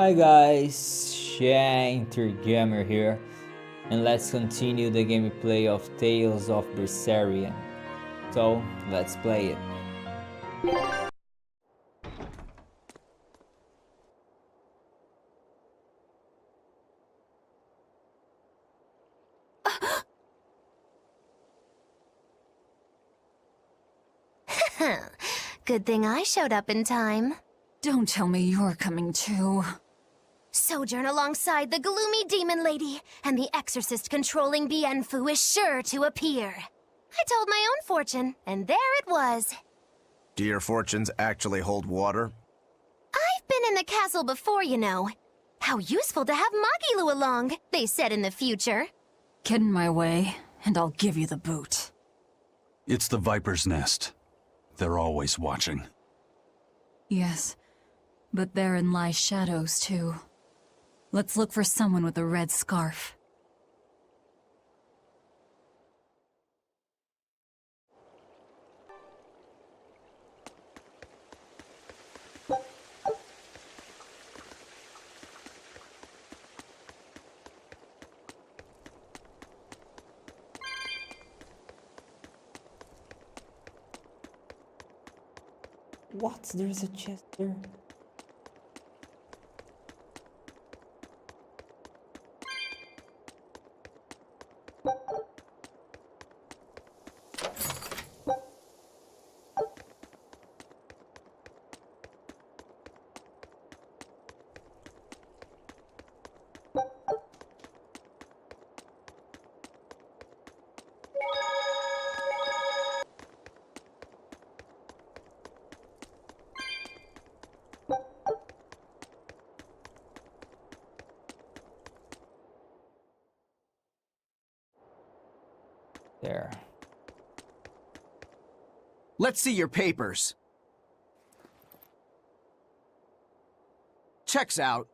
Hi guys, Shinter here, and let's continue the gameplay of Tales of Berseria. So, let's play it. Good thing I showed up in time. Don't tell me you're coming too. Sojourn alongside the gloomy demon lady, and the exorcist controlling Bienfu is sure to appear. I told my own fortune, and there it was. Do your fortunes actually hold water? I've been in the castle before, you know. How useful to have Magilu along, they said in the future. Get in my way, and I'll give you the boot. It's the Viper's Nest. They're always watching. Yes, but therein lie shadows too. Let's look for someone with a red scarf. What? There's a chest there? There. Let's see your papers. Checks out.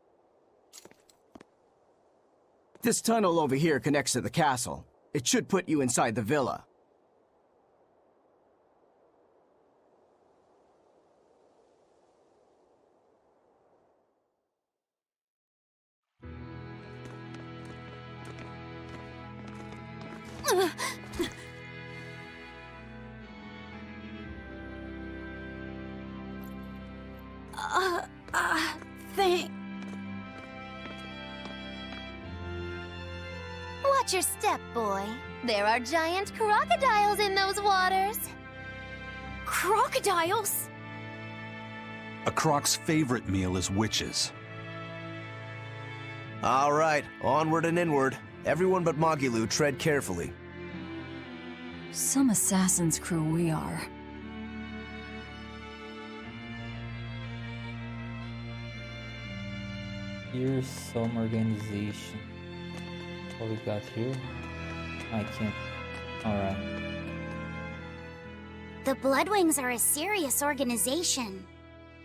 This tunnel over here connects to the castle. It should put you inside the villa. Thank... Watch your step, boy. There are giant crocodiles in those waters. Crocodiles? A croc's favorite meal is witches. All right, onward and inward. Everyone but Magilu, tread carefully. Some assassin's crew we are. Here's some organization. What we got here? I can't. Alright. The Bloodwings are a serious organization.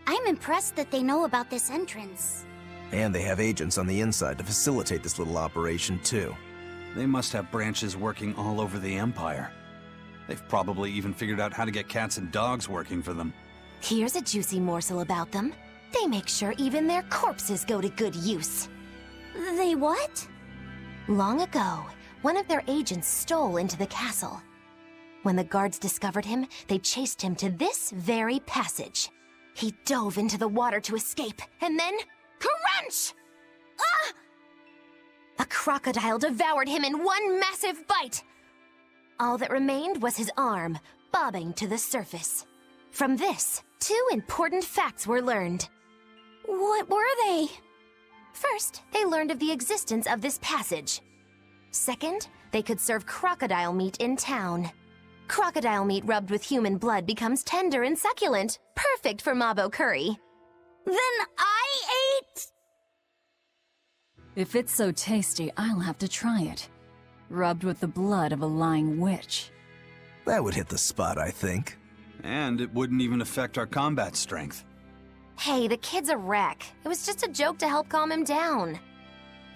I'm impressed that they know about this entrance. And they have agents on the inside to facilitate this little operation, too. They must have branches working all over the Empire. They've probably even figured out how to get cats and dogs working for them. Here's a juicy morsel about them. They make sure even their corpses go to good use. They what? Long ago, one of their agents stole into the castle. When the guards discovered him, they chased him to this very passage. He dove into the water to escape, and then... crunch! Ah! A crocodile devoured him in one massive bite. All that remained was his arm, bobbing to the surface. From this, two important facts were learned. What were they? First, they learned of the existence of this passage. Second, they could serve crocodile meat in town. Crocodile meat rubbed with human blood becomes tender and succulent, perfect for Mabo curry. Then I ate... If it's so tasty, I'll have to try it. Rubbed with the blood of a lying witch. That would hit the spot, I think. And it wouldn't even affect our combat strength. Hey, the kid's a wreck. It was just a joke to help calm him down.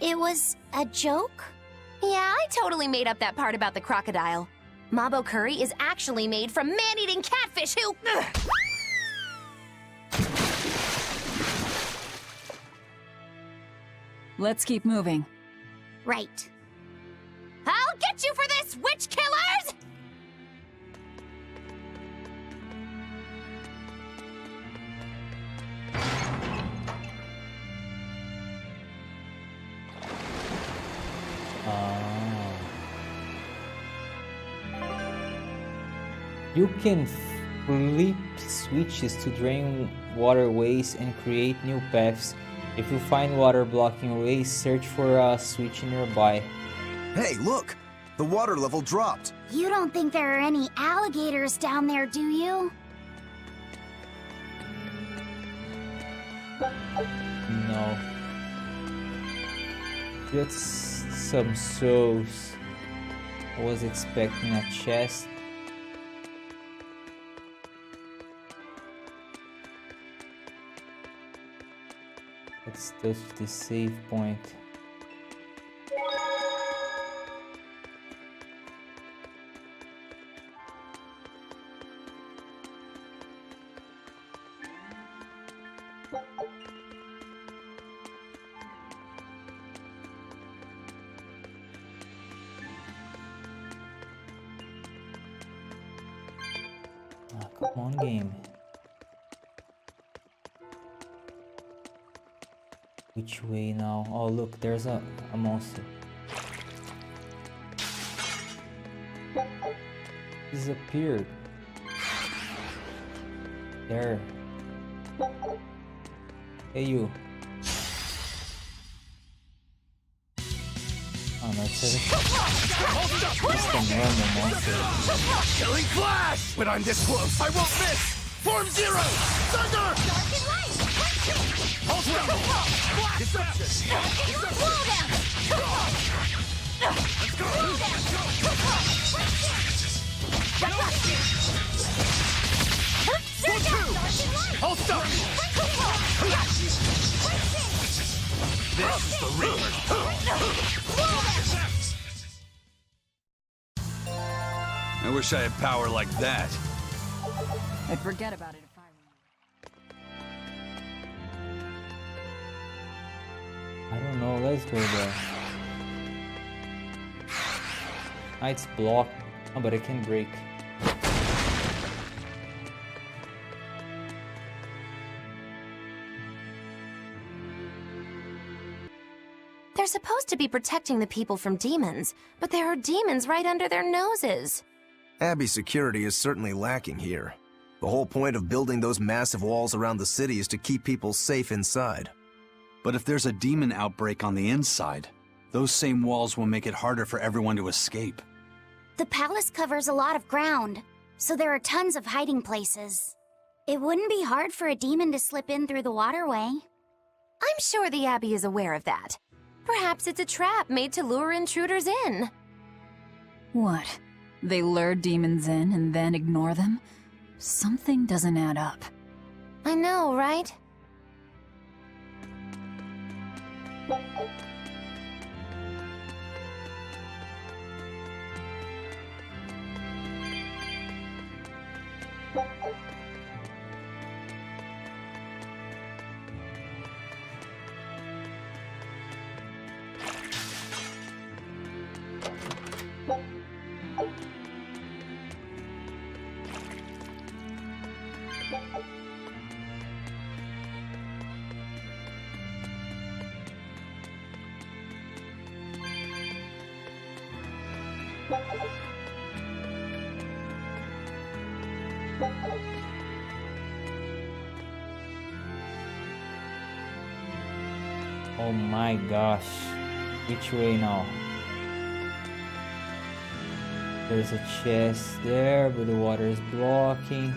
It was a joke? Yeah, I totally made up that part about the crocodile. Mabo curry is actually made from man-eating catfish who... Let's keep moving. Right. I'll get you for this, witch killers! You can flip switches to drain waterways and create new paths. If you find water blocking ways, search for a switch nearby. Hey, look! The water level dropped. You don't think there are any alligators down there, do you? No. Just some souls. I was expecting a chest. Let's touch the save point. Ah, come on, game. Which way now? Oh, look, there's a monster. Disappeared. There. Hey, you. Oh, no, it's a normal monster. Killing flash! When I'm this close, I won't miss! Form zero! Thunder! Hold down! Deception! Let's go! Hold stop! This is the Reaper's I wish I had power like that. I'd forget about it if I were you. I don't know, let's go there. Ah, it's blocked. Oh, but I can break. They're supposed to be protecting the people from demons, but there are demons right under their noses. Abbey's security is certainly lacking here. The whole point of building those massive walls around the city is to keep people safe inside. But if there's a demon outbreak on the inside, those same walls will make it harder for everyone to escape. The palace covers a lot of ground, so there are tons of hiding places. It wouldn't be hard for a demon to slip in through the waterway. I'm sure the Abbey is aware of that. Perhaps it's a trap made to lure intruders in. What? They lure demons in and then ignore them? Something doesn't add up. I know, right? Oh my gosh. Which way now? There's a chest there, but the water is blocking.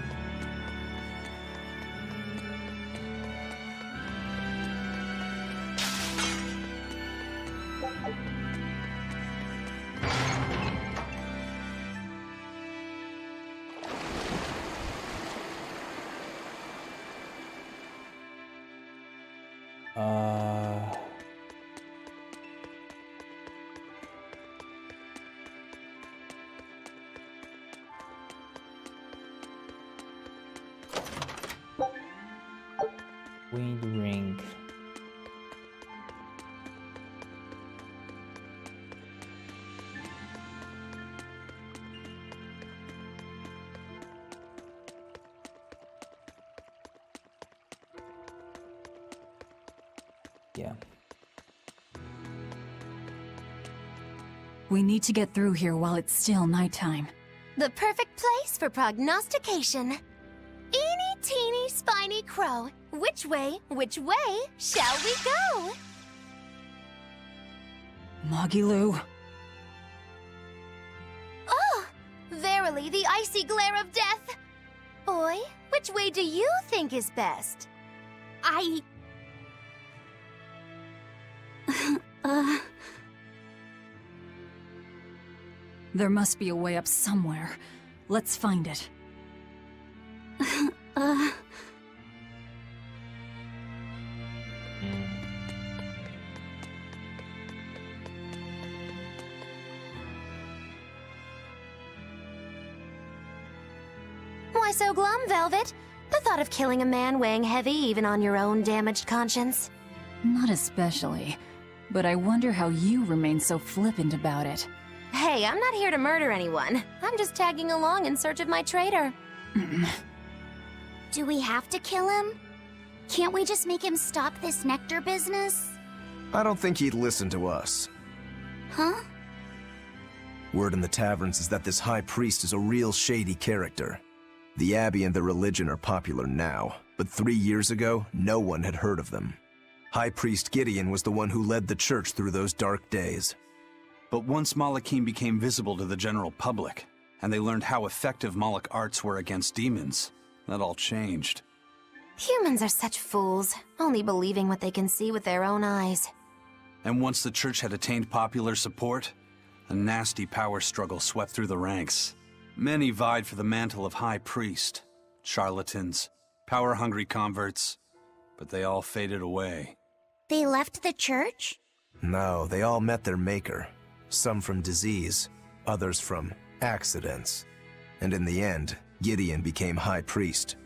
Wind ring. Yeah. We need to get through here while it's still nighttime. The perfect place for prognostication. Eeny, teeny, spiny crow. Which way shall we go? Magilu. Oh, verily the icy glare of death. Boy, which way do you think is best? There must be a way up somewhere. Let's find it. Why so glum, Velvet? The thought of killing a man weighing heavy even on your own damaged conscience? Not especially. But I wonder how you remain so flippant about it. Hey, I'm not here to murder anyone. I'm just tagging along in search of my traitor. Do we have to kill him? Can't we just make him stop this nectar business? I don't think he'd listen to us. Huh? Word in the taverns is that this high priest is a real shady character. The Abbey and their religion are popular now, but 3 years ago, no one had heard of them. High Priest Gideon was the one who led the church through those dark days. But once Malachim became visible to the general public, and they learned how effective Moloch arts were against demons, that all changed. Humans are such fools, only believing what they can see with their own eyes. And once the church had attained popular support, a nasty power struggle swept through the ranks. Many vied for the mantle of High Priest. Charlatans, power-hungry converts, but they all faded away. They left the church? No, they all met their maker. Some from disease, others from accidents. And in the end, Gideon became High Priest.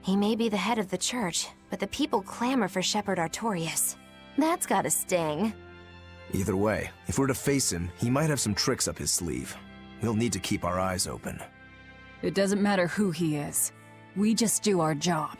He may be the head of the church, but the people clamor for Shepherd Artorius. That's gotta sting. Either way, if we're to face him, he might have some tricks up his sleeve. We'll need to keep our eyes open. It doesn't matter who he is. We just do our job.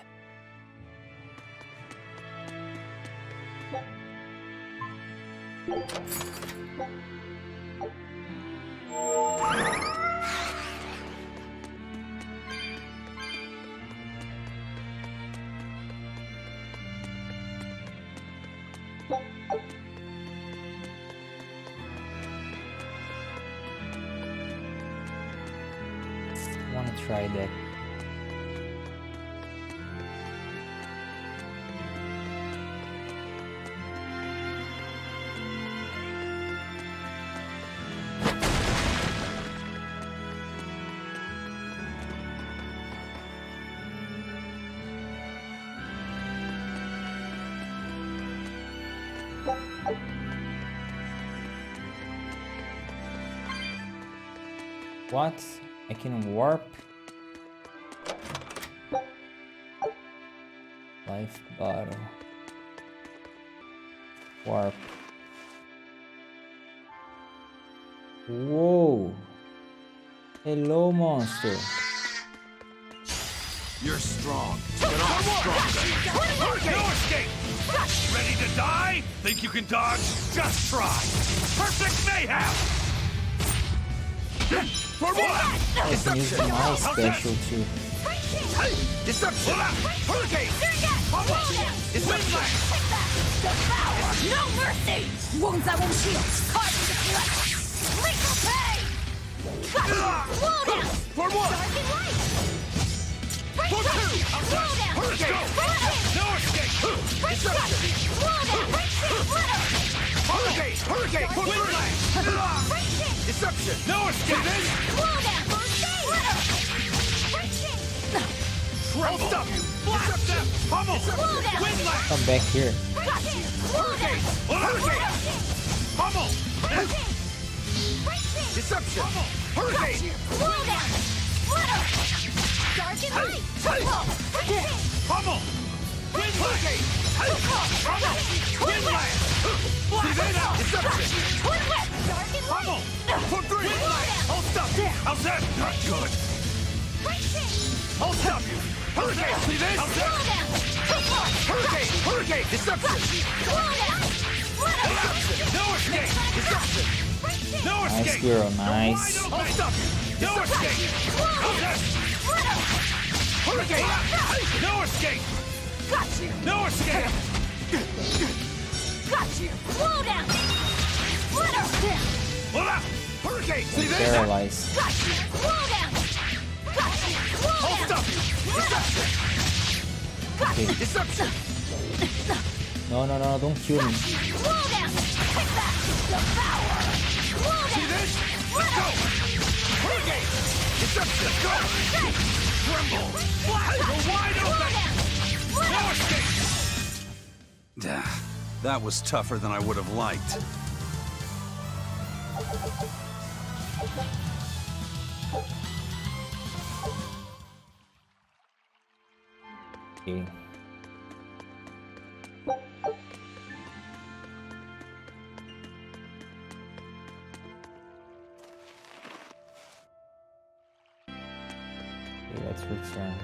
I wanna try that. What? I can warp? Life bottle. Warp. Whoa! Hello, monster. You're strong, but I'm stronger. No escape! Ready to die? Think you can dodge? Just try! Perfect mayhem! For what? I can use my special too. Deception! Hurricane! Windlash! No mercy! Wounds I won't heal! Carved into flesh! Lethal pain! Slow down! For one! For two! Hurricane! No escape! Deception! Hurricane! Hurricane! Windlash! Deception! No escape! Tremble! Stop you! Blast them! Pummel! Windlash! Come back here. Hurricane! Hurricane! Pummel! Deception! Hurricane! Pummel! Windlash! Windlash! Deception! Pummel! For three! I'll stop you! How's that? Not good! I'll stop you! Hurricane! See this? How's that? Hurricane! Hurricane! No escape! No Nice escape! girl, nice. I'll stop you! No escape! Hurricane! No escape! Got you! No escape! Got you! Slow down! Splitter! Hold up! Hurricane! See this? Paralyzed. Got you! Slow down! Got you! Slow I'll down! stop you! Deception! Okay. Deception! No, don't kill me. Slow down! Take that! Devour! Slow See down! this? Let's go! Hurricane! Deception! Let's go! Tremble! You're wide open! No escape! That was tougher than I would have liked. Okay. Okay, let's return.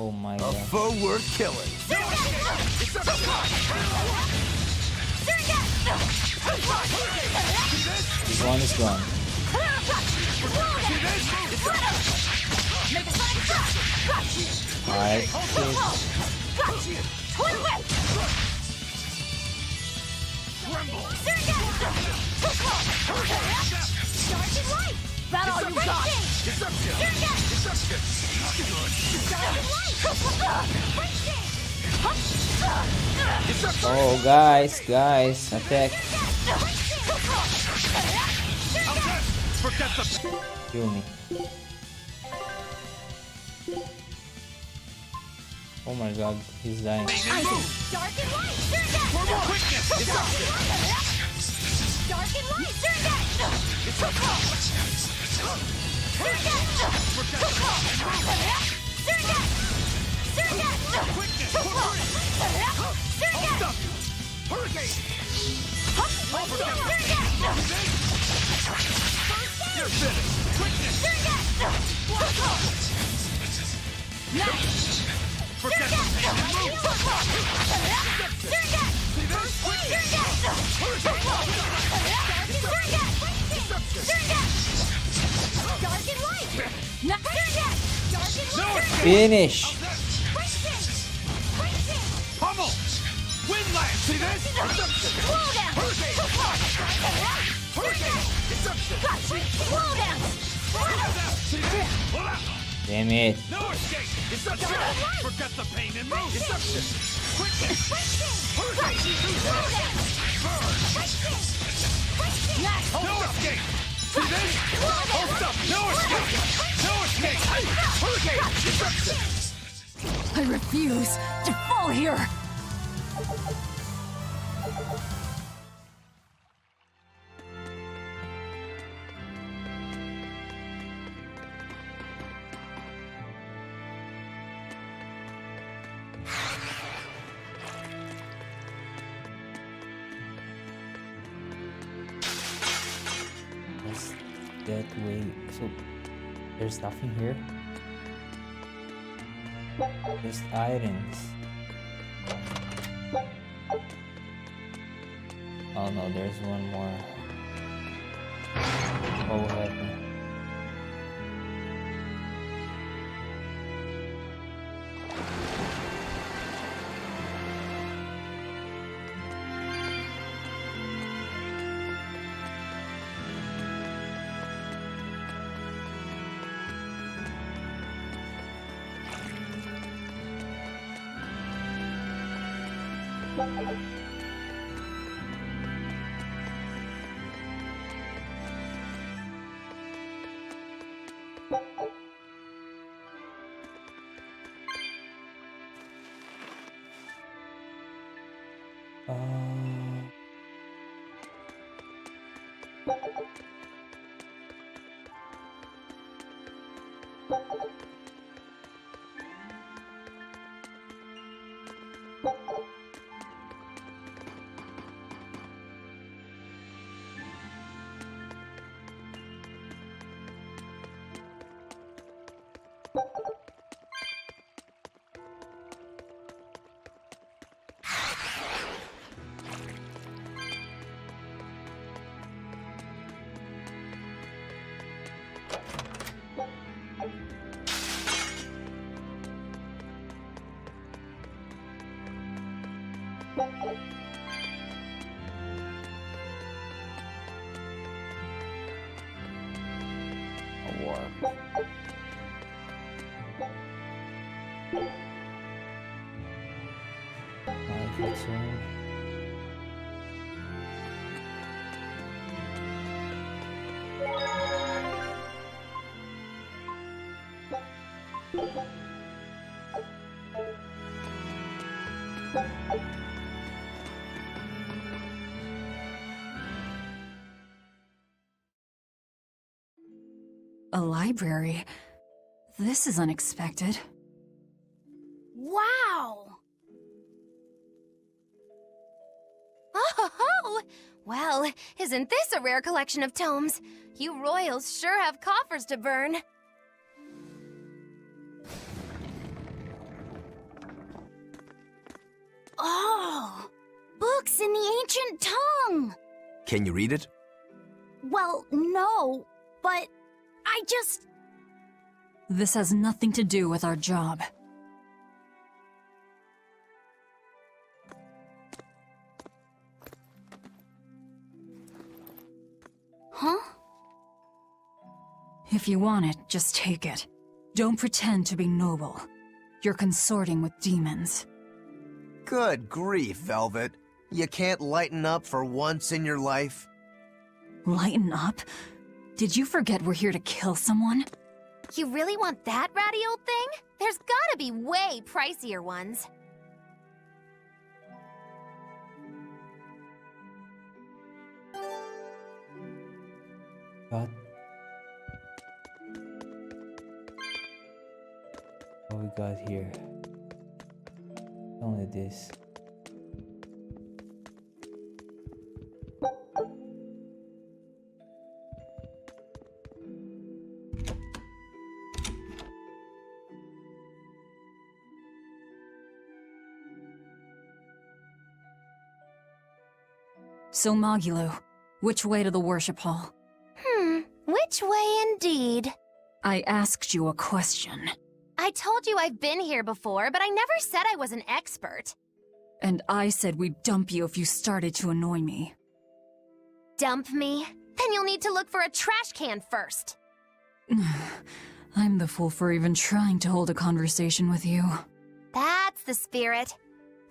Oh my A god. foe worth killing. This one is gone. Alright. That all you got? Oh, guys, attack. Forget the... Kill me. Oh my god, he's dying. Dark and light, For more quickness! Dark and light, Hurricane! You're finished! Quickness! Forget the pain and move! See this? Finish! Pummel! Windland! See this? Hurricane! Deception! See this? Damn it. No escape! Deception! Forget the pain in me! Deception! Quick hit! Hurricane! Burn! No escape! See this? Hold up! No escape! No escape! Hurricane! Deception! I refuse to fall here! That's that way. So there's nothing here. Just items. Oh no, there's one more. What will happen? A warp. Return. A library? This is unexpected. Wow! Oh, well, isn't this a rare collection of tomes? You royals sure have coffers to burn. Oh! Books in the ancient tongue! Can you read it? Well, no, but I just... This has nothing to do with our job. Huh? If you want it, just take it. Don't pretend to be noble. You're consorting with demons. Good grief, Velvet. You can't lighten up for once in your life? Lighten up? Did you forget we're here to kill someone? You really want that ratty old thing? There's gotta be way pricier ones. What? What we got here? Only this. So Magilo, which way to the worship hall? Which way indeed? I asked you a question. I told you I've been here before, but I never said I was an expert. And I said we'd dump you if you started to annoy me. Dump me? Then you'll need to look for a trash can first. I'm the fool for even trying to hold a conversation with you. That's the spirit.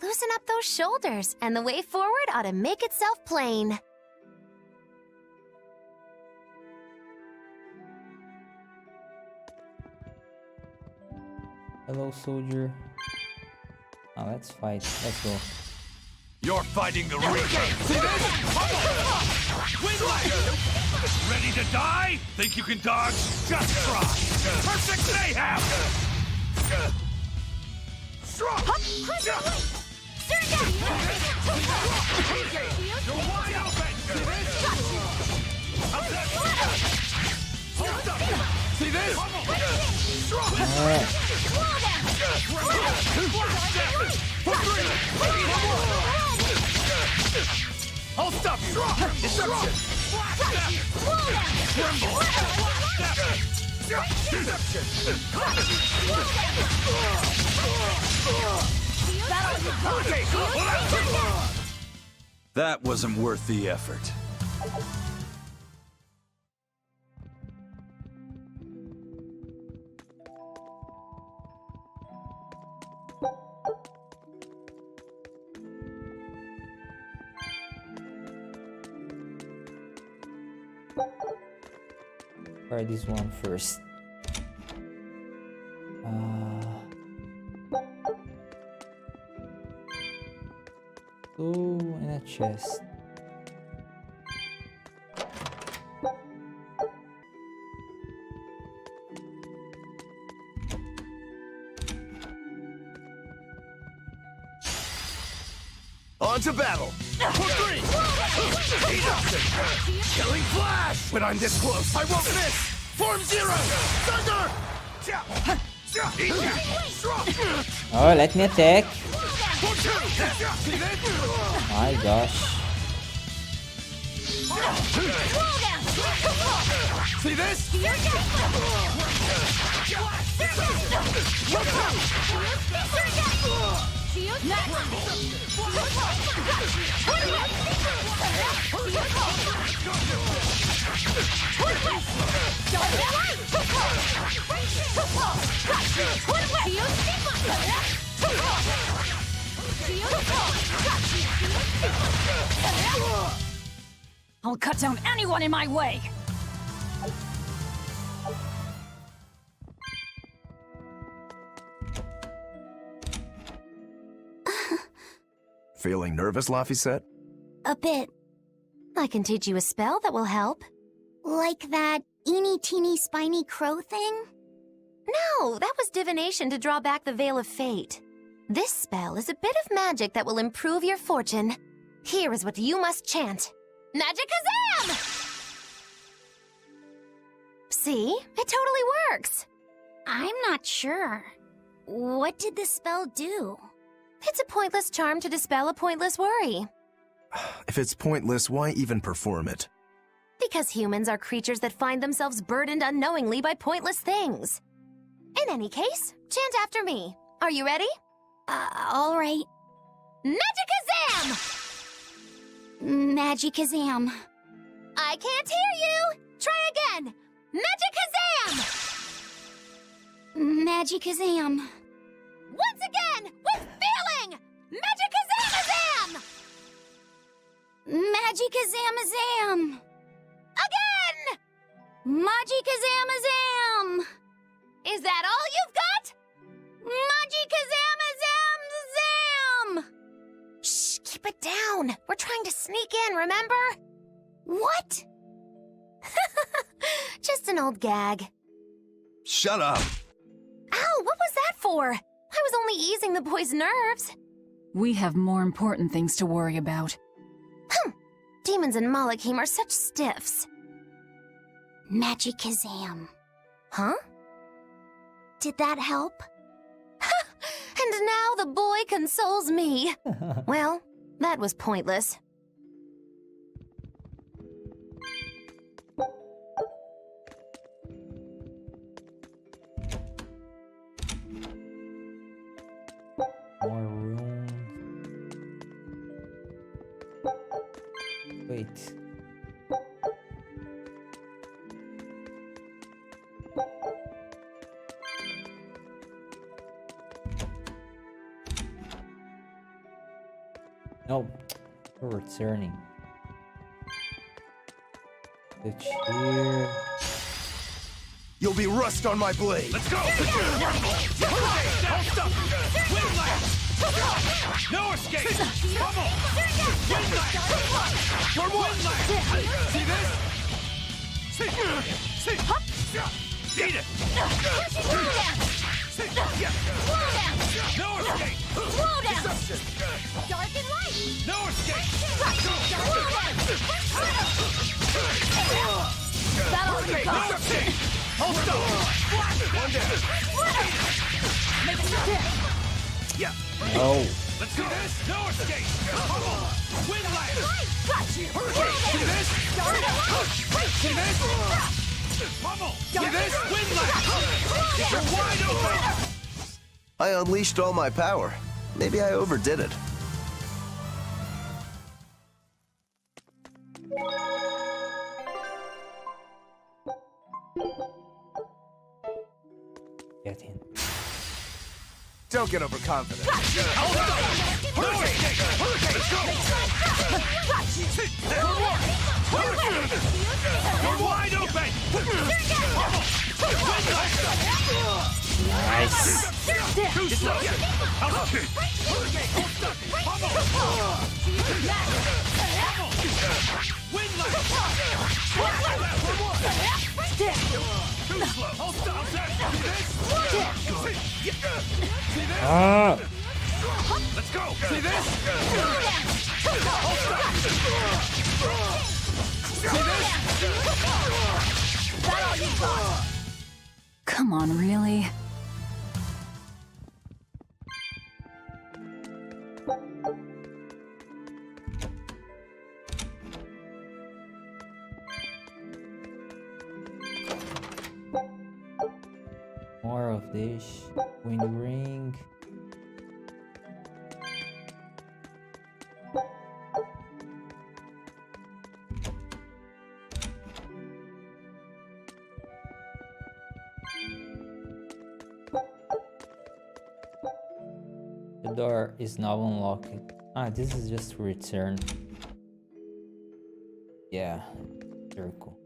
Loosen up those shoulders, and the way forward ought to make itself plain. Hello, soldier. Oh, let's fight. Let's go. You're fighting the Reaper! Ready to die? Think you can dodge? Just try! Perfect mayhem! You're wide open! See this? I'll stop you! Deception! That wasn't worth the effort. Try this one first. Oh, in a chest. On to battle! Killing flash! When I'm this close, I won't miss! Form Zero! Thunder! Oh, let me attack. My gosh. See this? I'll cut down anyone in my way! Feeling nervous, Laphicet? A bit. I can teach you a spell that will help. Like that eeny teeny spiny crow thing? No, that was divination to draw back the Veil of Fate. This spell is a bit of magic that will improve your fortune. Here is what you must chant. Magicazam! See? It totally works. I'm not sure. What did the spell do? It's a pointless charm to dispel a pointless worry. If it's pointless, why even perform it? Because humans are creatures that find themselves burdened unknowingly by pointless things. In any case, chant after me. Are you ready? All right. Magicazam! Magicazam. I can't hear you! Try again! Magicazam! Magicazam. Once again, with feeling! Magicazamazam! Magicazamazam. Again! Magicazamazam. Is that all you've got? Magicazamazam. Shh, keep it down. We're trying to sneak in, remember? What? Just an old gag. Shut up! Ow, what was that for? I was only easing the boy's nerves. We have more important things to worry about. Demons and Malachim are such stiffs. Magicazam. Huh? Did that help? And now the boy consoles me. Well, that was pointless. More room. Wait. No, we're returning. The cheer. You'll be rust on my blade. Let's go! Hold up! Wind blast! No escape! Pummel! Wind blast! Wind blast! See this? See! Beat it! No escape! Slow down! Dark and light! No escape! That all you No got? escape! Hold up! One down! Make it stop! Yeah! No. Let's do this! No escape! Pummel! Wind blast! Got you! See this? Dark and light! See this? Pummel! See this? Wind blast! You're wide open! I unleashed all my power. Maybe I overdid it. Get in. Don't get overconfident. No escape! Let's go! You're wide open! Pummel! Wind blast! Nice. Too slow! House kick! Pummel! Pummel! Wind blast! Too slow! Hold stop! See this? Ah. Let's go! See this? Hold stop! See this? That all you got? Come on, really? More of this. Wind ring. The door is now unlocked. Ah, this is just to return. Yeah, circle.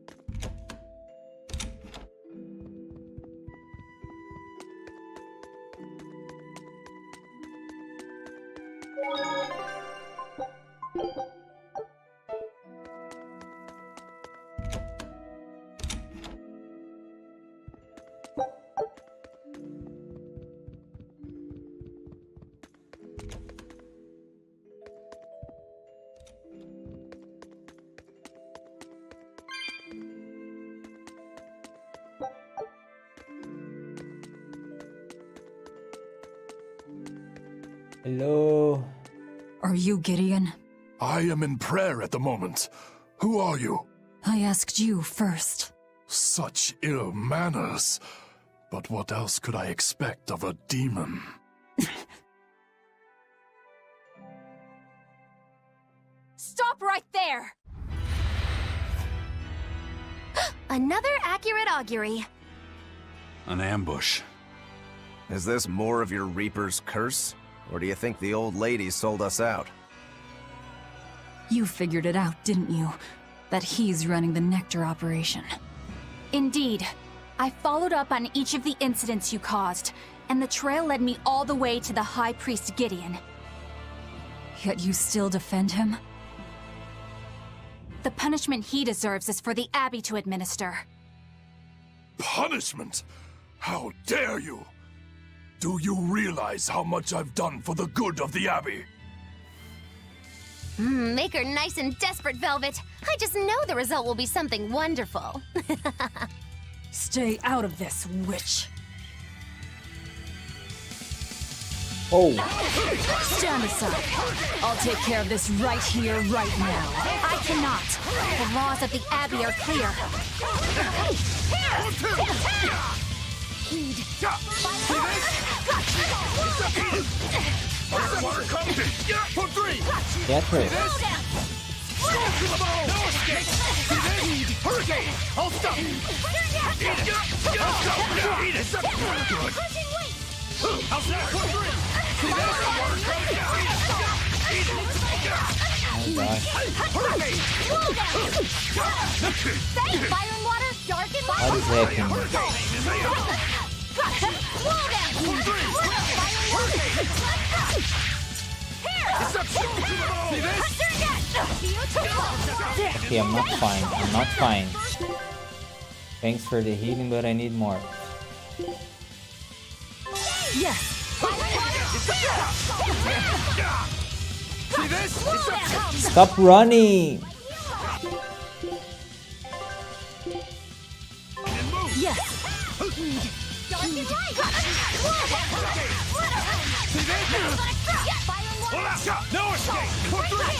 Hello. Are you Gideon? I am in prayer at the moment. Who are you? I asked you first. Such ill manners. But what else could I expect of a demon? Stop right there! Another accurate augury. An ambush. Is this more of your Reaper's curse? Or do you think the old lady sold us out? You figured it out, didn't you? That he's running the Nectar operation. Indeed. I followed up on each of the incidents you caused, and the trail led me all the way to the High Priest Gideon. Yet you still defend him? The punishment he deserves is for the Abbey to administer. Punishment? How dare you! Do you realize how much I've done for the good of the Abbey? Make her nice and desperate, Velvet. I just know the result will be something wonderful. Stay out of this, witch. Oh, Stand aside. I'll take care of this right here, right now. I cannot. The laws of the Abbey are clear. Heed. Water comes in! For three! get her. No escape! Hurricane! Hold stop! Eat it! Eat it! Good! How's that? For three! See this? Water comes down! Eat it! Oh gosh. Fire and water, dark and What light. is happening? Okay, I'm not fine. I'm not fine. Thanks for the healing, but I need more. Yes. See this? Stop running! Yes. Dark and light. No escape! For three!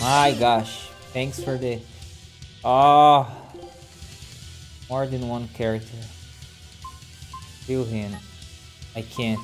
My gosh. Thanks for the... Oh, more than one character. Kill him. I can't.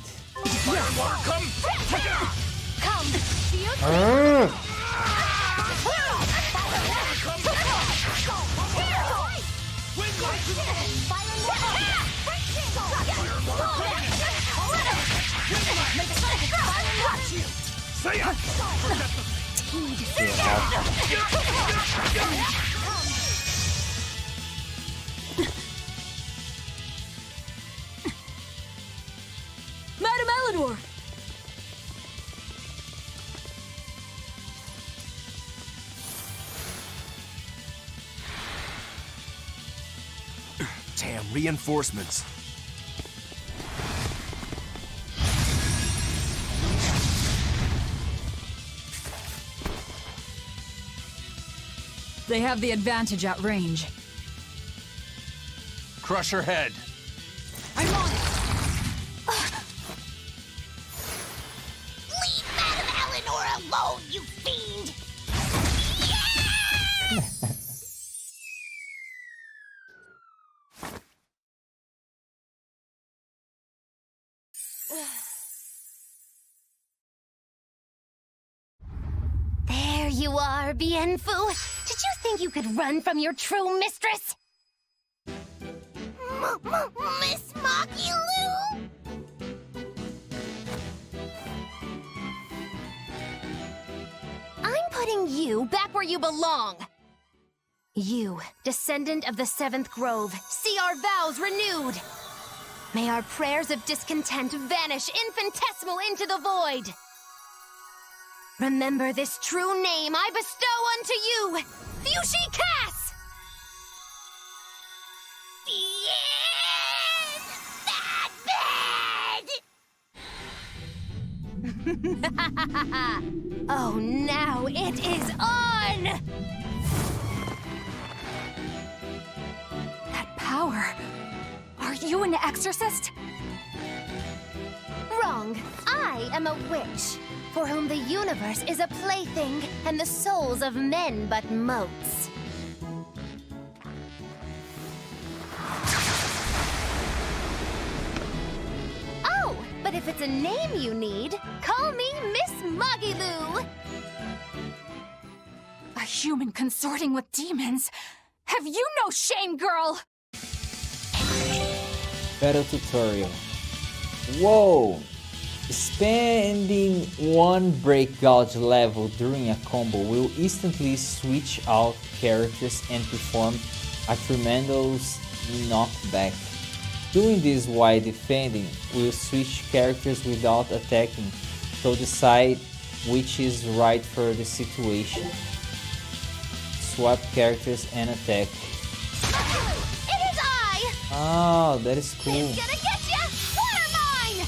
Madam Eleanor! Damn, reinforcements. They have the advantage at range. Crush her head. I'm on it! Leave Madam Eleanor alone, you fiend! There you are, Bien Phu. Did you think you could run from your true mistress? Miss Mocky Lou? I'm putting you back where you belong. You, descendant of the Seventh Grove, see our vows renewed. May our prayers of discontent vanish infinitesimal into the void. Remember this true name I bestow unto you, Fushi Cass! Oh, now it is on! That power. Are you an exorcist? Wrong. I am a witch, for whom the universe is a plaything, and the souls of men but motes. Oh, but if it's a name you need, call me Miss Mogiloo. A human consorting with demons? Have you no shame, girl? Battle tutorial. Whoa! Spending one break gauge level during a combo will instantly switch out characters and perform a tremendous knockback. Doing this while defending will switch characters without attacking, so decide which is right for the situation. Swap characters and attack. It is I! Oh, that is cool. It's gonna get ya! Water mine!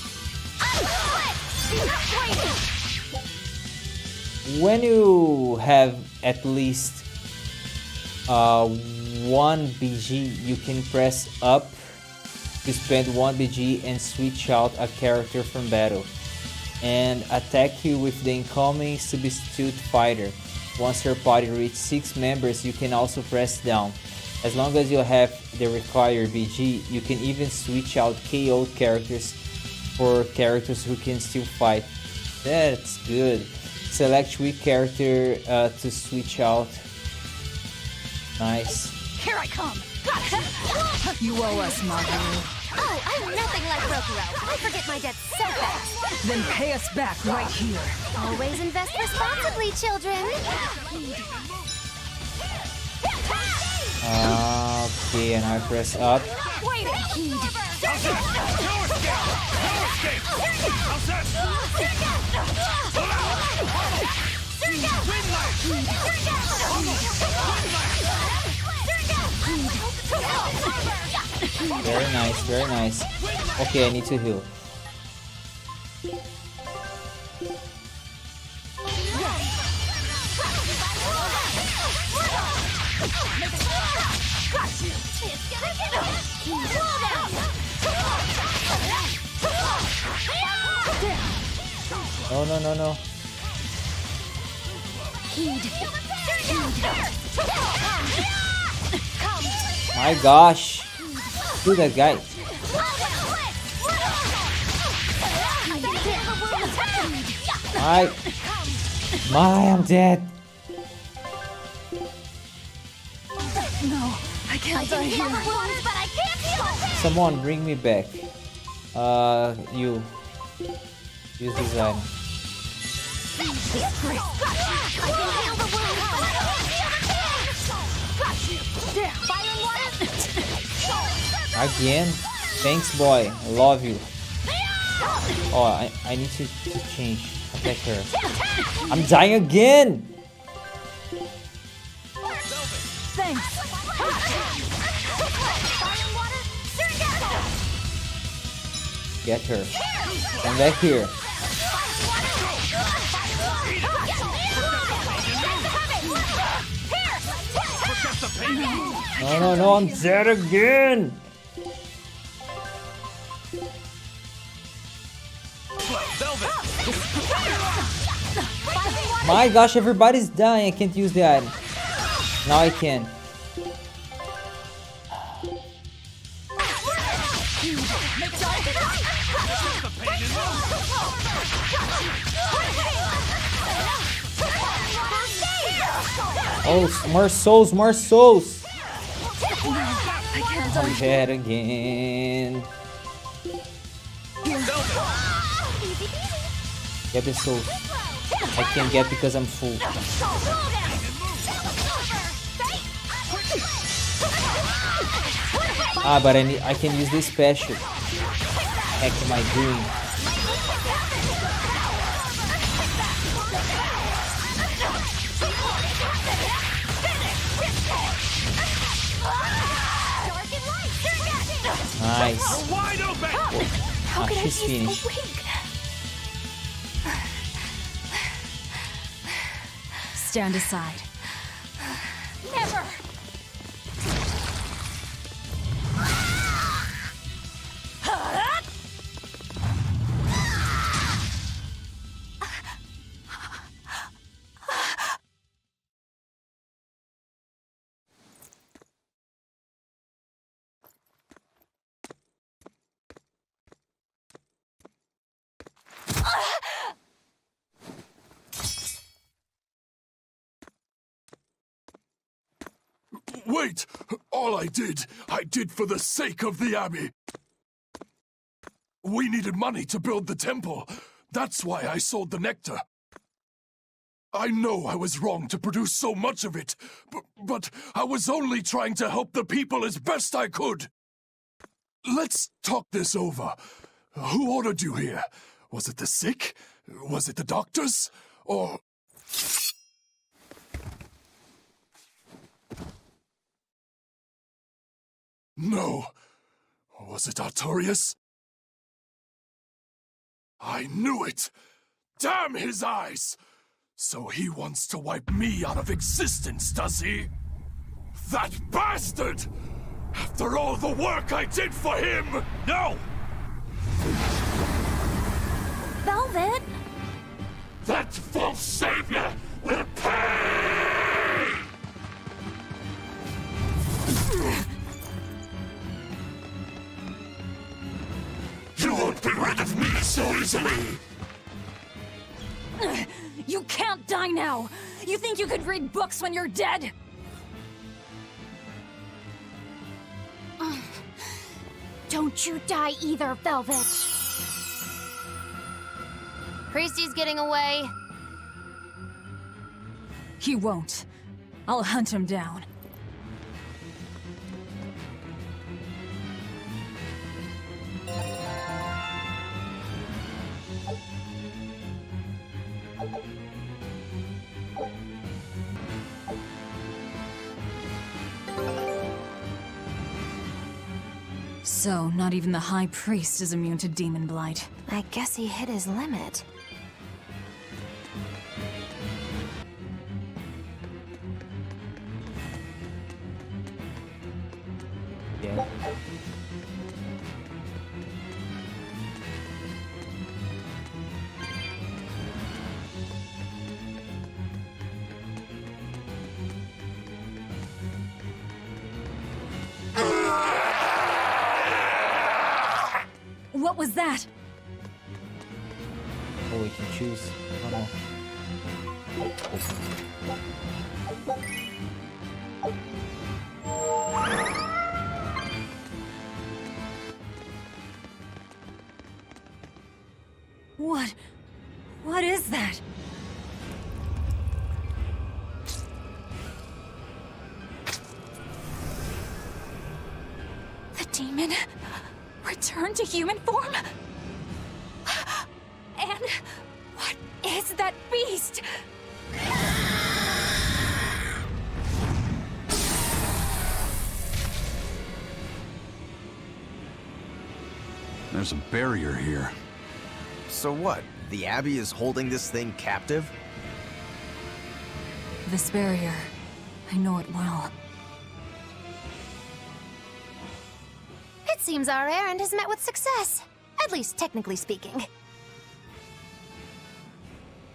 When you have at least 1 BG, you can press up to spend 1 BG and switch out a character from battle and attack you with the incoming substitute fighter. Once your party reaches 6 members, you can also press down. As long as you have the required BG, you can even switch out KO'd characters for characters who can still fight. That's good. Select weak character to switch out. Nice. Here I come! You owe us, Margaret. Oh, I'm nothing like Rokuro. I forget my debts so fast. Then pay us back right here. Always invest responsibly, children. Okay, and I press up. Wait, Heed! No escape! No escape! How's that? Very nice, very nice. Okay, I need to heal. No, no, no, no. My gosh. Dude, that guy. I'm dead. No, I can't die here. Someone bring me back. You. Use this item. Again? Thanks, boy. I love you. Oh, I need to change. Attack her. I'm dying again! Thanks. Get her. Come back here. No, no, no, I'm dead again! My gosh, everybody's dying. I can't use the item. Now I can. Oh, more souls, more souls! I can't I'm die. dead again. Get the souls. I can't get because I'm full. Ah, but I can use this special. Heck am I doing? Nice. Wide open! Ah, she's finished. Stand aside. Never! Wait! All I did for the sake of the Abbey. We needed money to build the temple. That's why I sold the nectar. I know I was wrong to produce so much of it, but I was only trying to help the people as best I could. Let's talk this over. Who ordered you here? Was it the sick? Was it the doctors? Or... No. Was it Artorias? I knew it! Damn his eyes! So he wants to wipe me out of existence, does he? That bastard! After all the work I did for him! No! Velvet! That false savior will pay! You won't be rid of me so easily! You can't die now! You think you could read books when you're dead? Don't you die either, Velvet. Priesty's getting away. He won't. I'll hunt him down. So, not even the High Priest is immune to demon blight. I guess he hit his limit. Yeah. What was that? Oh, we can choose. Oh no. What is that? The demon returned to human form? And what is that beast? There's a barrier here. So what? The Abbey is holding this thing captive? This barrier. I know it well. It seems our errand has met with success. At least technically speaking.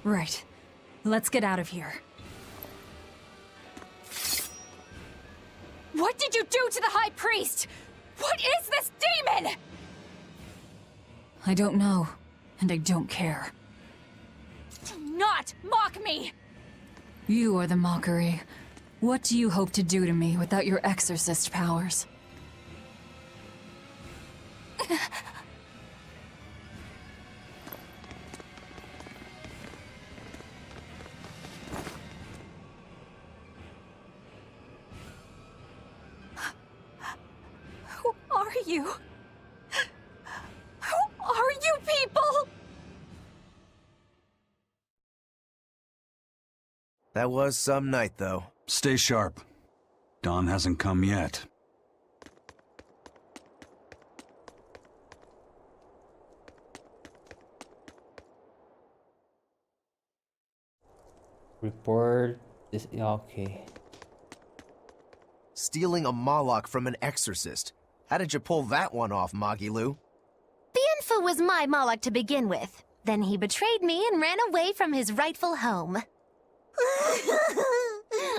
Right. Let's get out of here. What did you do to the High Priest? What is this demon? I don't know, and I don't care. Do not mock me! You are the mockery. What do you hope to do to me without your exorcist powers? Who are you? Who are you people? That was some night, though. Stay sharp. Dawn hasn't come yet. Report this. Okay. Stealing a Moloch from an exorcist. How did you pull that one off, Magilu? Bienfu was my Moloch to begin with. Then he betrayed me and ran away from his rightful home.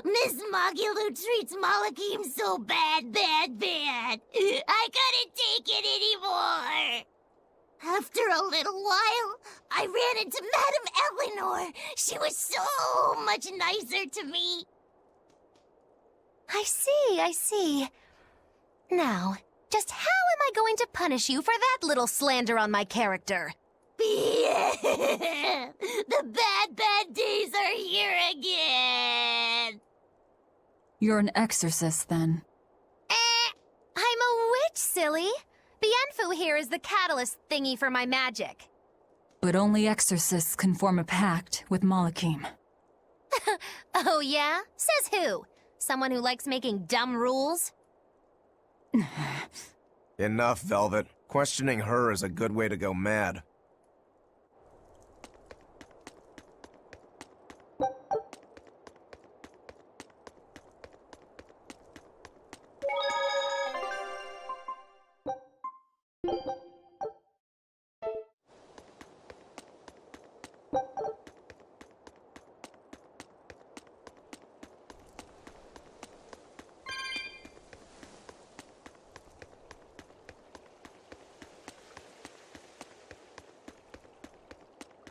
Miss Magulu treats Malakim so bad. I couldn't take it anymore. After a little while, I ran into Madame Eleanor. She was so much nicer to me. I see. Now, just how am I going to punish you for that little slander on my character? The bad days are here again. You're an exorcist, then. I'm a witch, silly. Bienfu here is the catalyst thingy for my magic. But only exorcists can form a pact with Malakim. Oh yeah? Says who? Someone who likes making dumb rules? Enough, Velvet. Questioning her is a good way to go mad.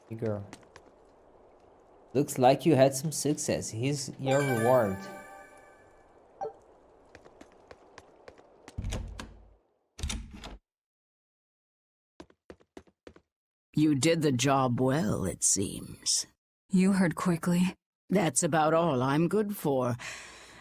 Hey girl. Looks like you had some success. Here's your reward. You did the job well, it seems. You heard quickly. That's about all I'm good for.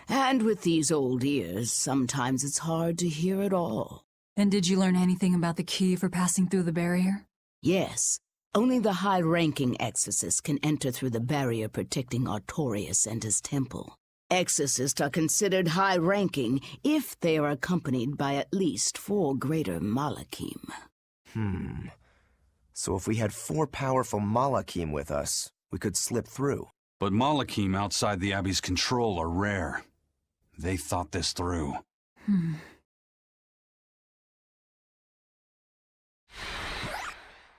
And with these old ears, sometimes it's hard to hear it all. And did you learn anything about the key for passing through the barrier? Yes. Only the high-ranking exorcists can enter through the barrier protecting Artorias and his temple. Exorcists are considered high-ranking if they are accompanied by at least 4 greater Malachim. So if we had 4 powerful Malachim with us, we could slip through. But Malachim outside the Abbey's control are rare. They thought this through.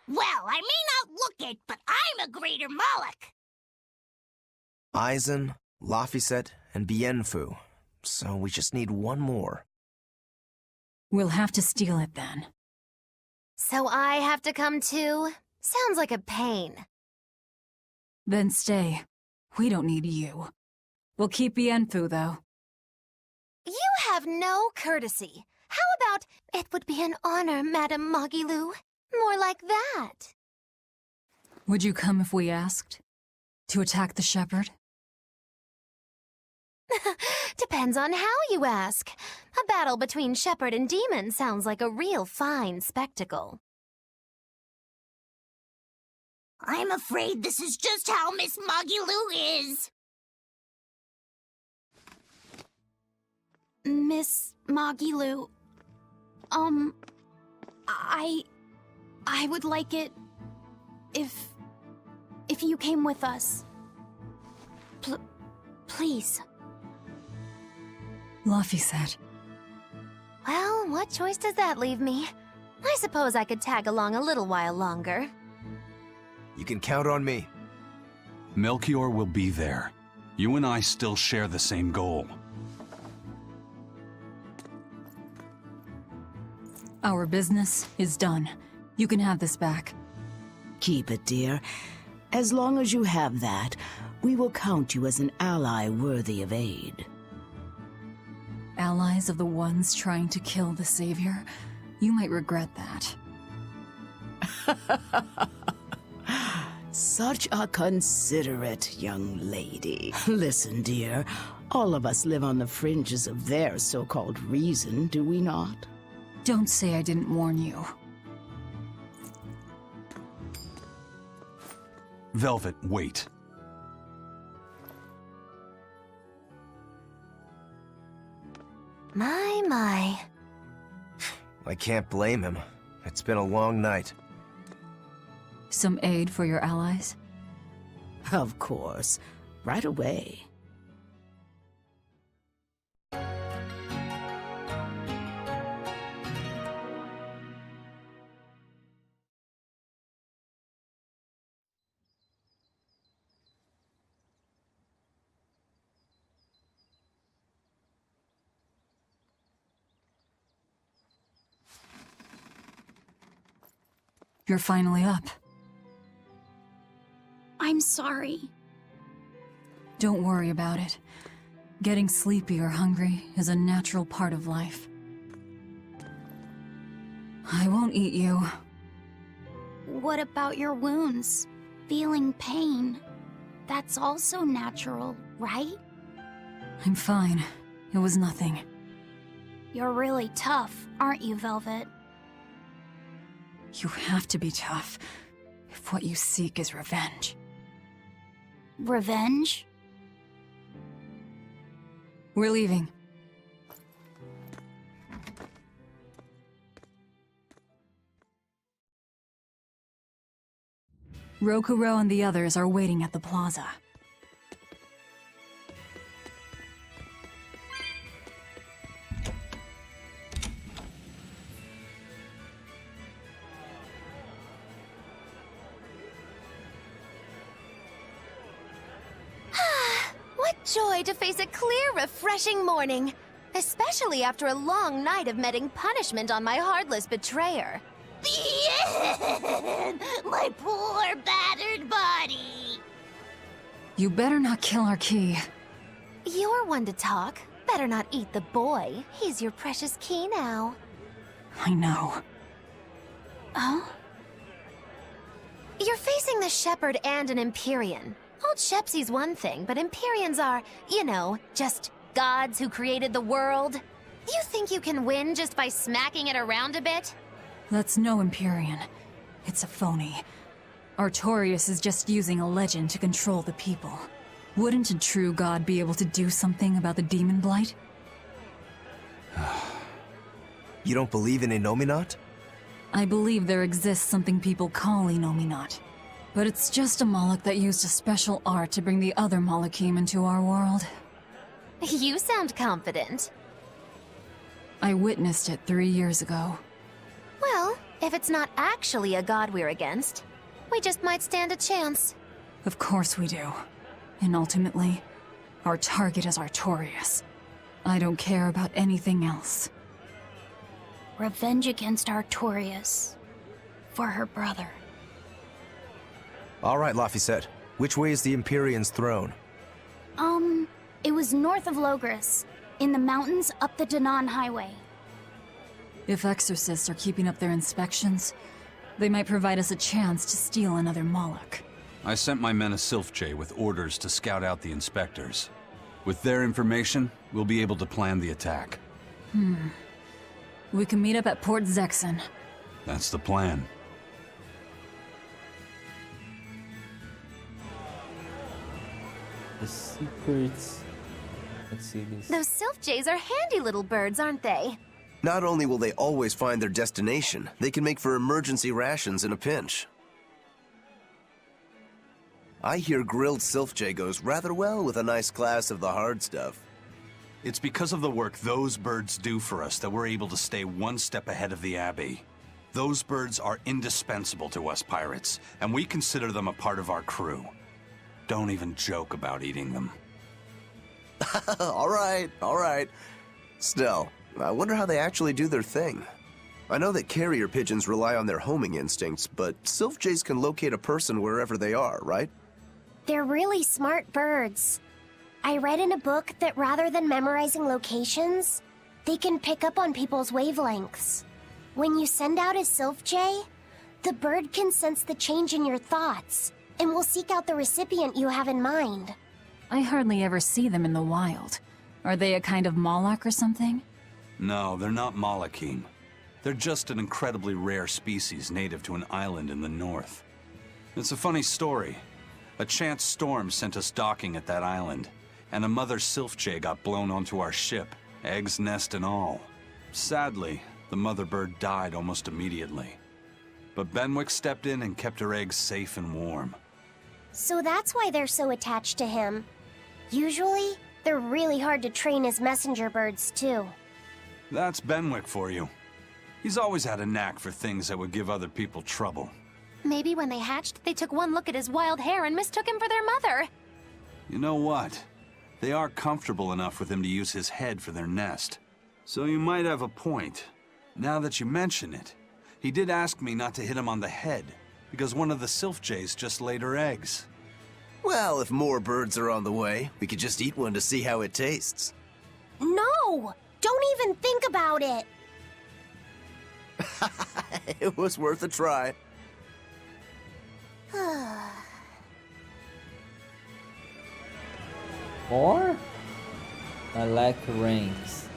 Well, I may not look it, but I'm a greater Moloch. Aizen, Laphicet, and Bienfu. So we just need one more. We'll have to steal it then. So I have to come too? Sounds like a pain. Then stay. We don't need you. We'll keep Bienfu, though. You have no courtesy. How about, "It would be an honor, Madame Magilou"? More like that. Would you come if we asked? To attack the shepherd? Depends on how you ask. A battle between shepherd and demon sounds like a real fine spectacle. I'm afraid this is just how Miss Magilou is. Miss Magilou, I would like it if you came with us. Please. Laphicet. Well, what choice does that leave me? I suppose I could tag along a little while longer. You can count on me. Melchior will be there. You and I still share the same goal. Our business is done. You can have this back. Keep it, dear. As long as you have that, we will count you as an ally worthy of aid. Allies of the ones trying to kill the Savior? You might regret that. Such a considerate young lady. Listen, dear, all of us live on the fringes of their so-called reason, do we not? Don't say I didn't warn you. Velvet, wait. My. I can't blame him. It's been a long night. Some aid for your allies? Of course. Right away. You're finally up. I'm sorry. Don't worry about it. Getting sleepy or hungry is a natural part of life. I won't eat you. What about your wounds? Feeling pain? That's also natural, right? I'm fine. It was nothing. You're really tough, aren't you, Velvet? You have to be tough if what you seek is revenge. Revenge? We're leaving. Rokuro and the others are waiting at the plaza. What joy to face a clear, refreshing morning. Especially after a long night of meting punishment on my heartless betrayer. The end! My poor, battered body! You better not kill our key. You're one to talk. Better not eat the boy. He's your precious key now. I know. Oh? You're facing the Shepherd and an Empyrean. Old Shepsy's one thing, but Empyreans are, you know, just gods who created the world. You think you can win just by smacking it around a bit? That's no Empyrean. It's a phony. Artorias is just using a legend to control the people. Wouldn't a true god be able to do something about the demon blight? You don't believe in Innominat? I believe there exists something people call Innominat. But it's just a Moloch that used a special art to bring the other Molochim into our world. You sound confident. I witnessed it 3 years ago. Well, if it's not actually a god we're against, we just might stand a chance. Of course we do. And ultimately, our target is Artorias. I don't care about anything else. Revenge against Artorias. For her brother. All right, Laphicet. Which way is the Empyrean's throne? It was north of Logris. In the mountains up the Danan Highway. If exorcists are keeping up their inspections, they might provide us a chance to steal another Moloch. I sent my men a Sylph-J with orders to scout out the inspectors. With their information, we'll be able to plan the attack. We can meet up at Port Zexen. That's the plan. The secrets. Let's see this. Those Sylph-Jays are handy little birds, aren't they? Not only will they always find their destination, they can make for emergency rations in a pinch. I hear grilled Sylph-J goes rather well with a nice glass of the hard stuff. It's because of the work those birds do for us that we're able to stay one step ahead of the Abbey. Those birds are indispensable to us pirates, and we consider them a part of our crew. Don't even joke about eating them. All right. Still, I wonder how they actually do their thing. I know that carrier pigeons rely on their homing instincts, but Sylph-Jays can locate a person wherever they are, right? They're really smart birds. I read in a book that rather than memorizing locations, they can pick up on people's wavelengths. When you send out a Sylph-J, the bird can sense the change in your thoughts, and will seek out the recipient you have in mind. I hardly ever see them in the wild. Are they a kind of Moloch or something? No, they're not Molochim. They're just an incredibly rare species native to an island in the north. It's a funny story. A chance storm sent us docking at that island, and a mother Sylph-J got blown onto our ship, eggs, nest, and all. Sadly, the mother bird died almost immediately. But Benwick stepped in and kept her eggs safe and warm. So that's why they're so attached to him. Usually, they're really hard to train as messenger birds, too. That's Benwick for you. He's always had a knack for things that would give other people trouble. Maybe when they hatched, they took one look at his wild hair and mistook him for their mother. You know what? They are comfortable enough with him to use his head for their nest. So you might have a point. Now that you mention it, he did ask me not to hit him on the head, because one of the Sylph-Jays just laid her eggs. Well, if more birds are on the way, we could just eat one to see how it tastes. No! Don't even think about it! It was worth a try. Or I lack ranks.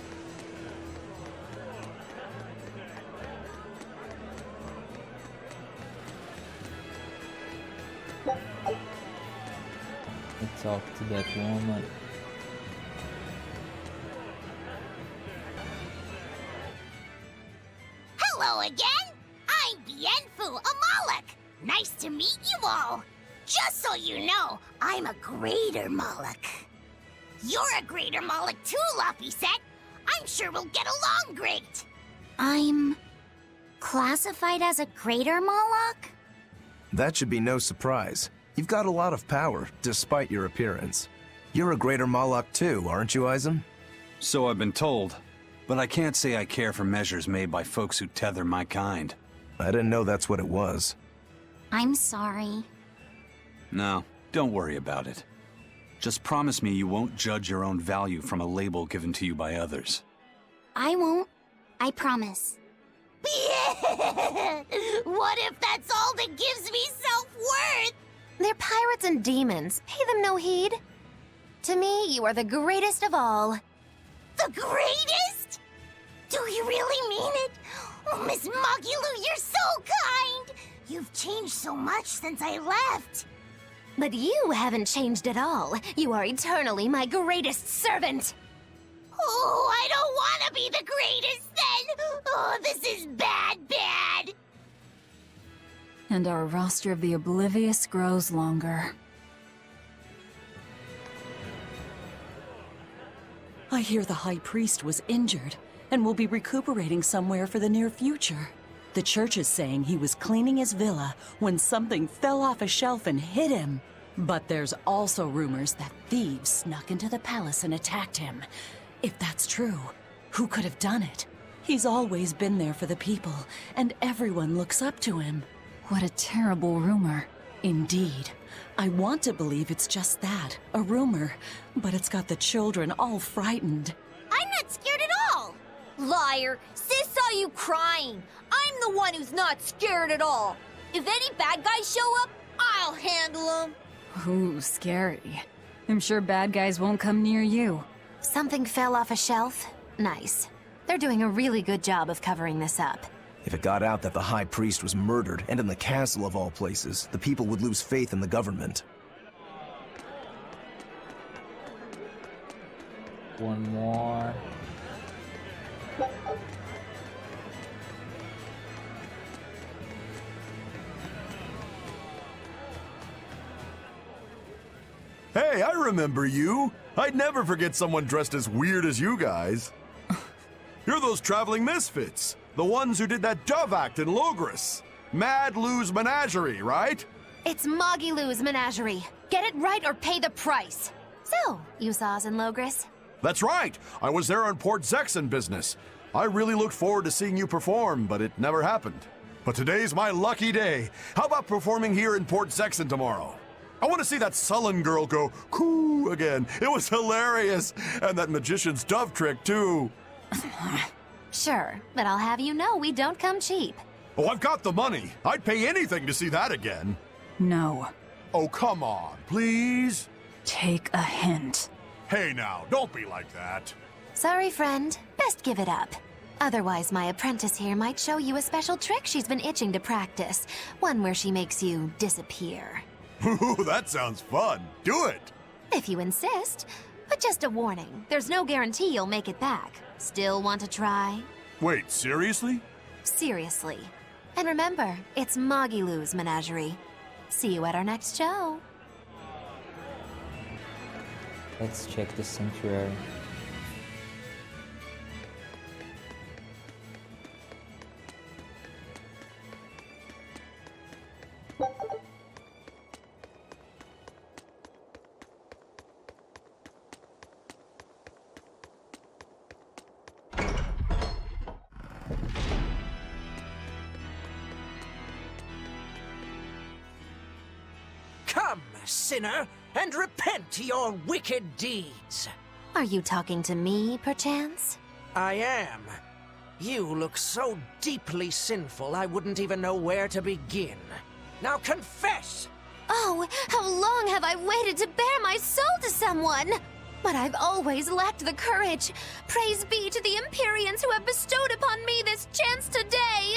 Let's talk to that woman. Hello again! I'm Bienfu, a Moloch! Nice to meet you all! Just so you know, I'm a greater Moloch. You're a greater Moloch too, Laphicet! I'm sure we'll get along great! I'm... classified as a greater Moloch? That should be no surprise. You've got a lot of power, despite your appearance. You're a greater Moloch too, aren't you, Eisen? So I've been told, but I can't say I care for measures made by folks who tether my kind. I didn't know that's what it was. I'm sorry. No, don't worry about it. Just promise me you won't judge your own value from a label given to you by others. I won't. I promise. What if that's all that gives me self-worth? They're pirates and demons. Pay them no heed. To me, you are the greatest of all. The greatest? Do you really mean it? Oh, Miss Magilu, you're so kind! You've changed so much since I left. But you haven't changed at all. You are eternally my greatest servant. Oh, I don't want to be the greatest then! Oh, this is bad. And our roster of the oblivious grows longer. I hear the High Priest was injured and will be recuperating somewhere for the near future. The church is saying he was cleaning his villa when something fell off a shelf and hit him. But there's also rumors that thieves snuck into the palace and attacked him. If that's true, who could have done it? He's always been there for the people, and everyone looks up to him. What a terrible rumor. Indeed. I want to believe it's just that, a rumor, but it's got the children all frightened. I'm not scared at all! Liar! Sis saw you crying! I'm the one who's not scared at all! If any bad guys show up, I'll handle them! Ooh, scary. I'm sure bad guys won't come near you. Something fell off a shelf? Nice. They're doing a really good job of covering this up. If it got out that the High Priest was murdered, and in the castle of all places, the people would lose faith in the government. One more. Hey, I remember you. I'd never forget someone dressed as weird as you guys. You're those traveling misfits. The ones who did that dove act in Logris. Mad Lou's Menagerie, right? It's Magilu's Menagerie. Get it right or pay the price. So, you saw us in Logris? That's right. I was there on Port Zexon business. I really looked forward to seeing you perform, but it never happened. But today's my lucky day. How about performing here in Port Zexon tomorrow? I want to see that sullen girl go coo again. It was hilarious. And that magician's dove trick, too. Sure, but I'll have you know we don't come cheap. Oh, I've got the money. I'd pay anything to see that again. No. Oh, come on, please. Take a hint. Hey now, don't be like that. Sorry, friend. Best give it up. Otherwise, my apprentice here might show you a special trick she's been itching to practice. One where she makes you disappear. Ooh, that sounds fun. Do it. If you insist. But just a warning, there's no guarantee you'll make it back. Still want to try? Wait, seriously? Seriously. And remember, it's Magilu's Menagerie. See you at our next show. Let's check the sanctuary. Come, sinner, and repent your wicked deeds. Are you talking to me, perchance? I am. You look so deeply sinful, I wouldn't even know where to begin. Now confess! Oh, how long have I waited to bare my soul to someone? But I've always lacked the courage. Praise be to the Empyreans who have bestowed upon me this chance today!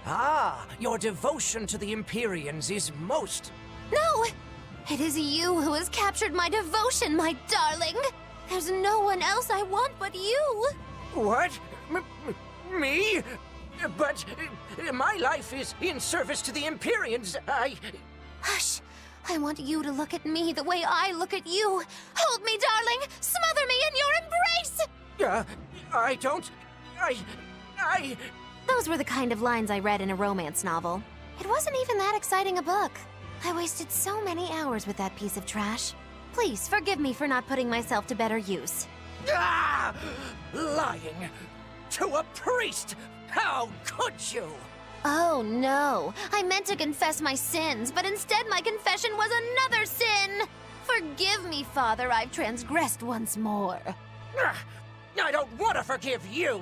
Ah, your devotion to the Empyreans is most... No! It is you who has captured my devotion, my darling! There's no one else I want but you! What? Me? But my life is in service to the Empyreans. Hush! I want you to look at me the way I look at you! Hold me, darling! Smother me in your embrace! I don't... Those were the kind of lines I read in a romance novel. It wasn't even that exciting a book. I wasted so many hours with that piece of trash. Please, forgive me for not putting myself to better use. Ah! Lying! To a priest! How could you? Oh, no. I meant to confess my sins, but instead my confession was another sin! Forgive me, Father, I've transgressed once more. I don't want to forgive you!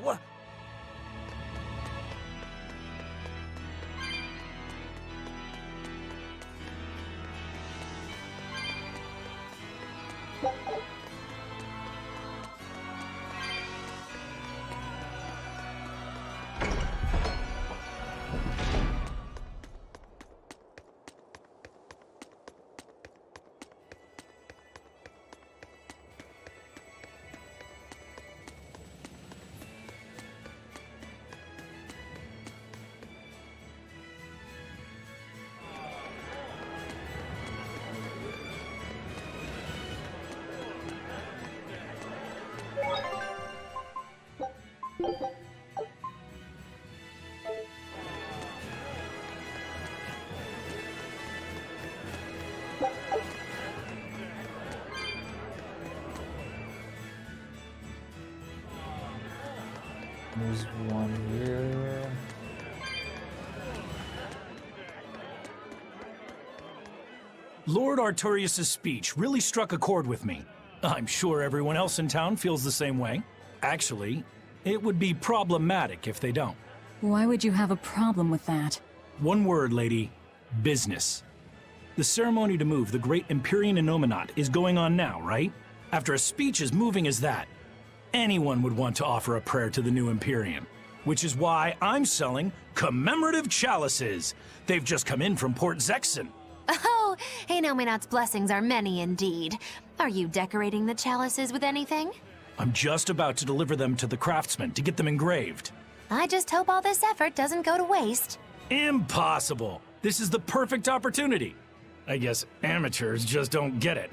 Lord Artorius' speech really struck a chord with me. I'm sure everyone else in town feels the same way. Actually, it would be problematic if they don't. Why would you have a problem with that? One word, lady. Business. The ceremony to move the great Empyrean Innominat is going on now, right? After a speech as moving as that, anyone would want to offer a prayer to the new Empyrean. Which is why I'm selling commemorative chalices. They've just come in from Port Zexon. Oh, Innominat's blessings are many indeed. Are you decorating the chalices with anything? I'm just about to deliver them to the craftsman to get them engraved. I just hope all this effort doesn't go to waste. Impossible! This is the perfect opportunity. I guess amateurs just don't get it.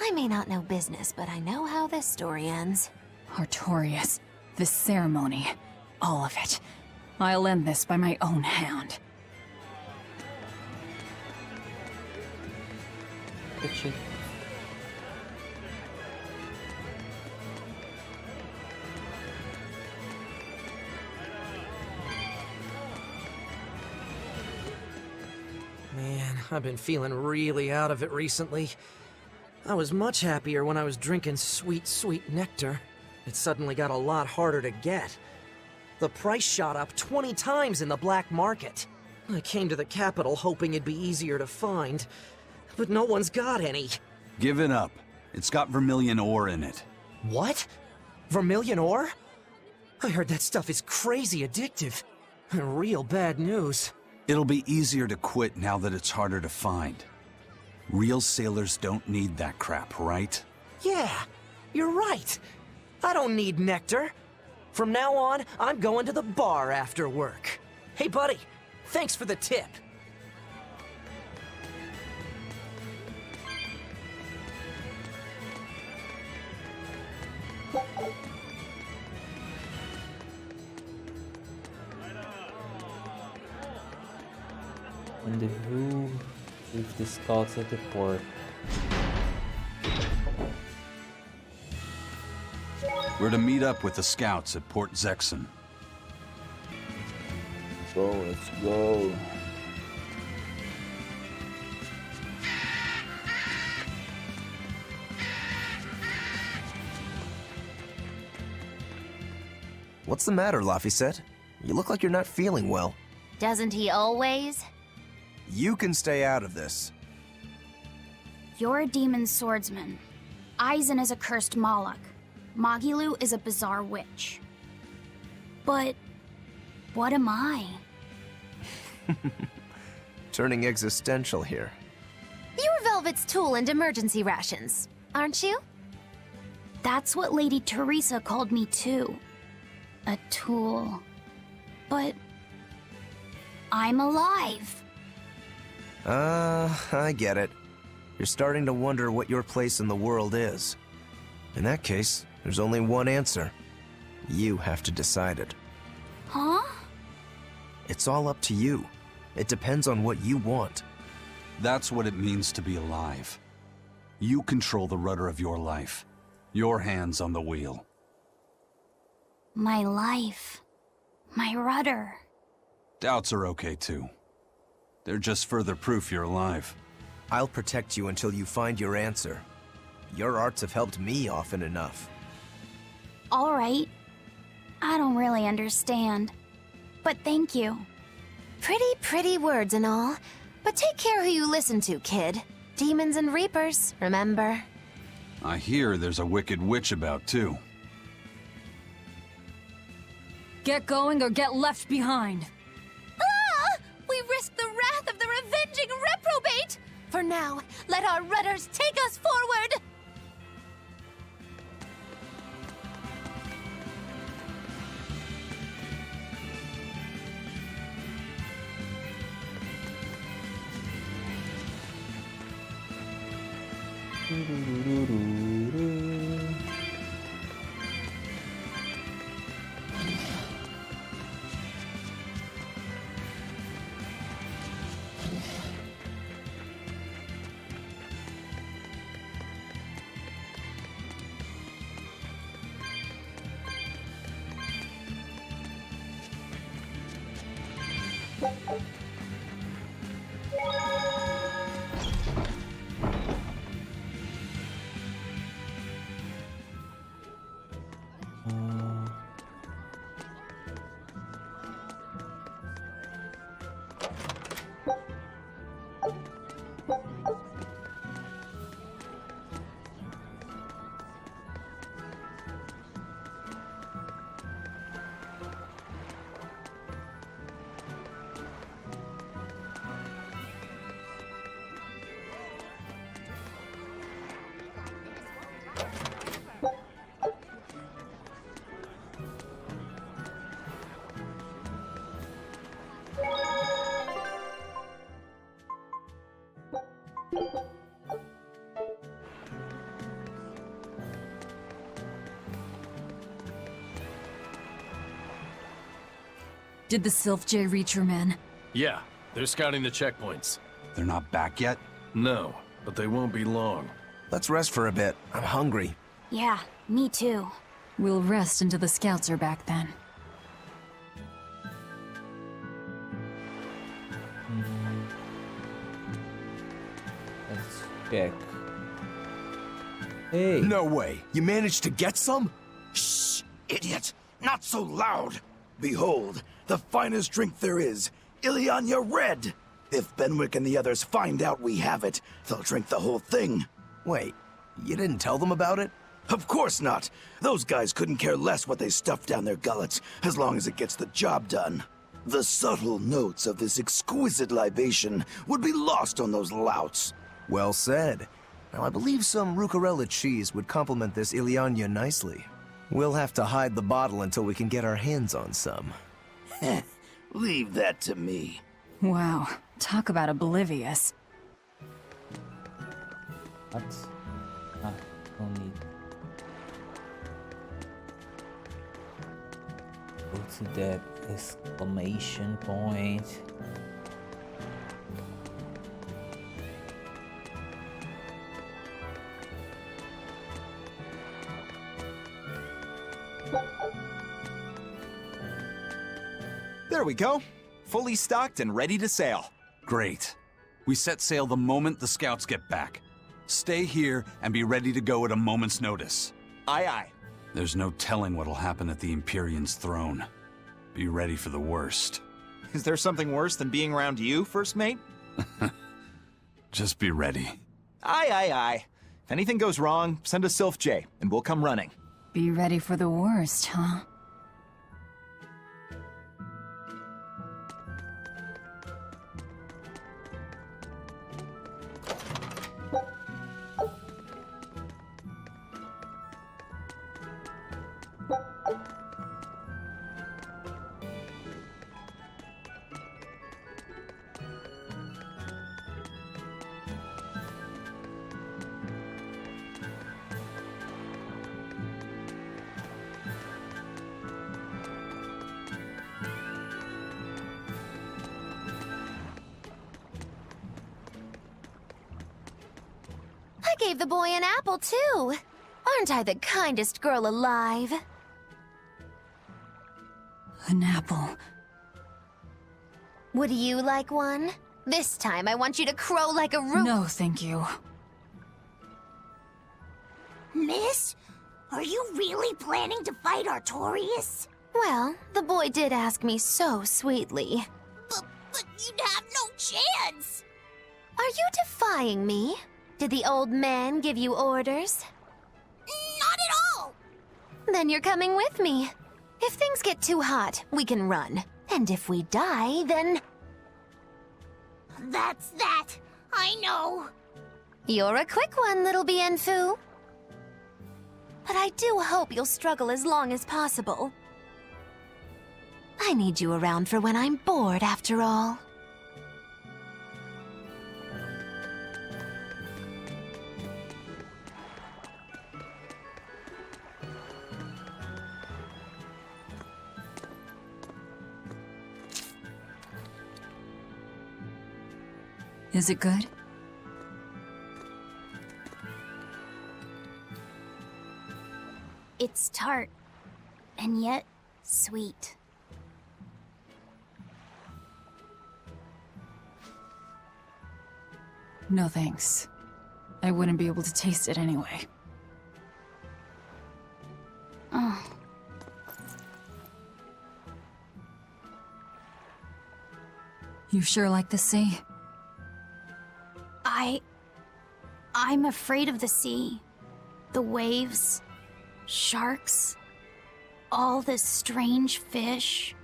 I may not know business, but I know how this story ends. Artorius, this ceremony, all of it. I'll end this by my own hand. Itchy. Man, I've been feeling really out of it recently. I was much happier when I was drinking sweet, sweet nectar. It suddenly got a lot harder to get. The price shot up 20 times in the black market. I came to the capital hoping it'd be easier to find, but no one's got any. Give it up. It's got vermilion ore in it. What? Vermilion ore? I heard that stuff is crazy addictive. Real bad news. It'll be easier to quit now that it's harder to find. Real sailors don't need that crap, right? Yeah, you're right. I don't need nectar. From now on, I'm going to the bar after work. Hey, buddy, thanks for the tip. Rendezvous with the scouts at the port. We're to meet up with the scouts at Port Zexon. So let's go. What's the matter, Laphicet? You look like you're not feeling well. Doesn't he always? You can stay out of this. You're a demon swordsman. Aizen is a cursed Moloch. Magilu is a bizarre witch. But what am I? Turning existential here. You're Velvet's tool and emergency rations, aren't you? That's what Lady Teresa called me too. A tool. But I'm alive. I get it. You're starting to wonder what your place in the world is. In that case, there's only one answer. You have to decide it. Huh? It's all up to you. It depends on what you want. That's what it means to be alive. You control the rudder of your life. Your hands on the wheel. My life. My rudder. Doubts are okay too. They're just further proof you're alive. I'll protect you until you find your answer. Your arts have helped me often enough. All right. I don't really understand. But thank you. Pretty words and all. But take care who you listen to, kid. Demons and reapers, remember? I hear there's a wicked witch about too. Get going or get left behind. Ah! We risk the wrath of the revenging reprobate! For now, let our rudders take us forward! Did the Sylph J reach your men? Yeah, they're scouting the checkpoints. They're not back yet? No, but they won't be long. Let's rest for a bit. I'm hungry. Yeah, me too. We'll rest until the scouts are back then. Let's check. Hey. No way. You managed to get some? Shh, idiot! Not so loud! Behold, the finest drink there is, Ileana Red! If Benwick and the others find out we have it, they'll drink the whole thing. Wait, you didn't tell them about it? Of course not! Those guys couldn't care less what they stuff down their gullets, as long as it gets the job done. The subtle notes of this exquisite libation would be lost on those louts. Well said. Now, I believe some Rucarella cheese would complement this Ileana nicely. We'll have to hide the bottle until we can get our hands on some. Leave that to me. Wow, talk about oblivious. What? Ah, no need. Go to that exclamation point. There we go. Fully stocked and ready to sail. Great. We set sail the moment the scouts get back. Stay here and be ready to go at a moment's notice. Aye, aye. There's no telling what'll happen at the Empyrean's throne. Be ready for the worst. Is there something worse than being around you, First Mate? Just be ready. Aye, aye, aye. If anything goes wrong, send a Sylph J, and we'll come running. Be ready for the worst, huh? I gave the boy an apple, too. Aren't I the kindest girl alive? An apple. Would you like one? This time I want you to crow like a root. No, thank you. Miss, are you really planning to fight Artorias? Well, the boy did ask me so sweetly. But you'd have no chance! Are you defying me? Did the old man give you orders? Not at all! Then you're coming with me. If things get too hot, we can run. And if we die, then... That's that. I know. You're a quick one, little Bienfu. But I do hope you'll struggle as long as possible. I need you around for when I'm bored, after all. Is it good? It's tart, and yet sweet. No thanks. I wouldn't be able to taste it anyway. Oh. You sure like the sea? I'm afraid of the sea. The waves, sharks, all the strange fish.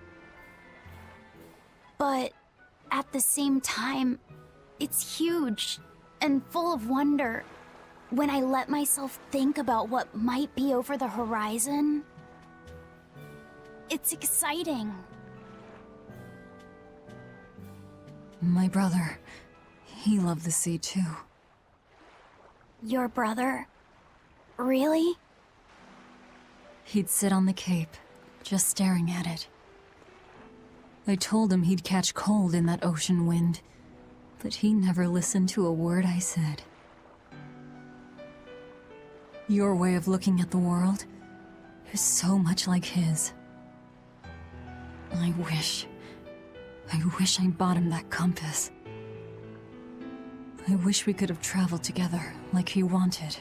But at the same time, it's huge and full of wonder. When I let myself think about what might be over the horizon, it's exciting. My brother, he loved the sea too. Your brother? Really? He'd sit on the cape, just staring at it. I told him he'd catch cold in that ocean wind, but he never listened to a word I said. Your way of looking at the world is so much like his. I wish I bought him that compass. I wish we could have traveled together like he wanted.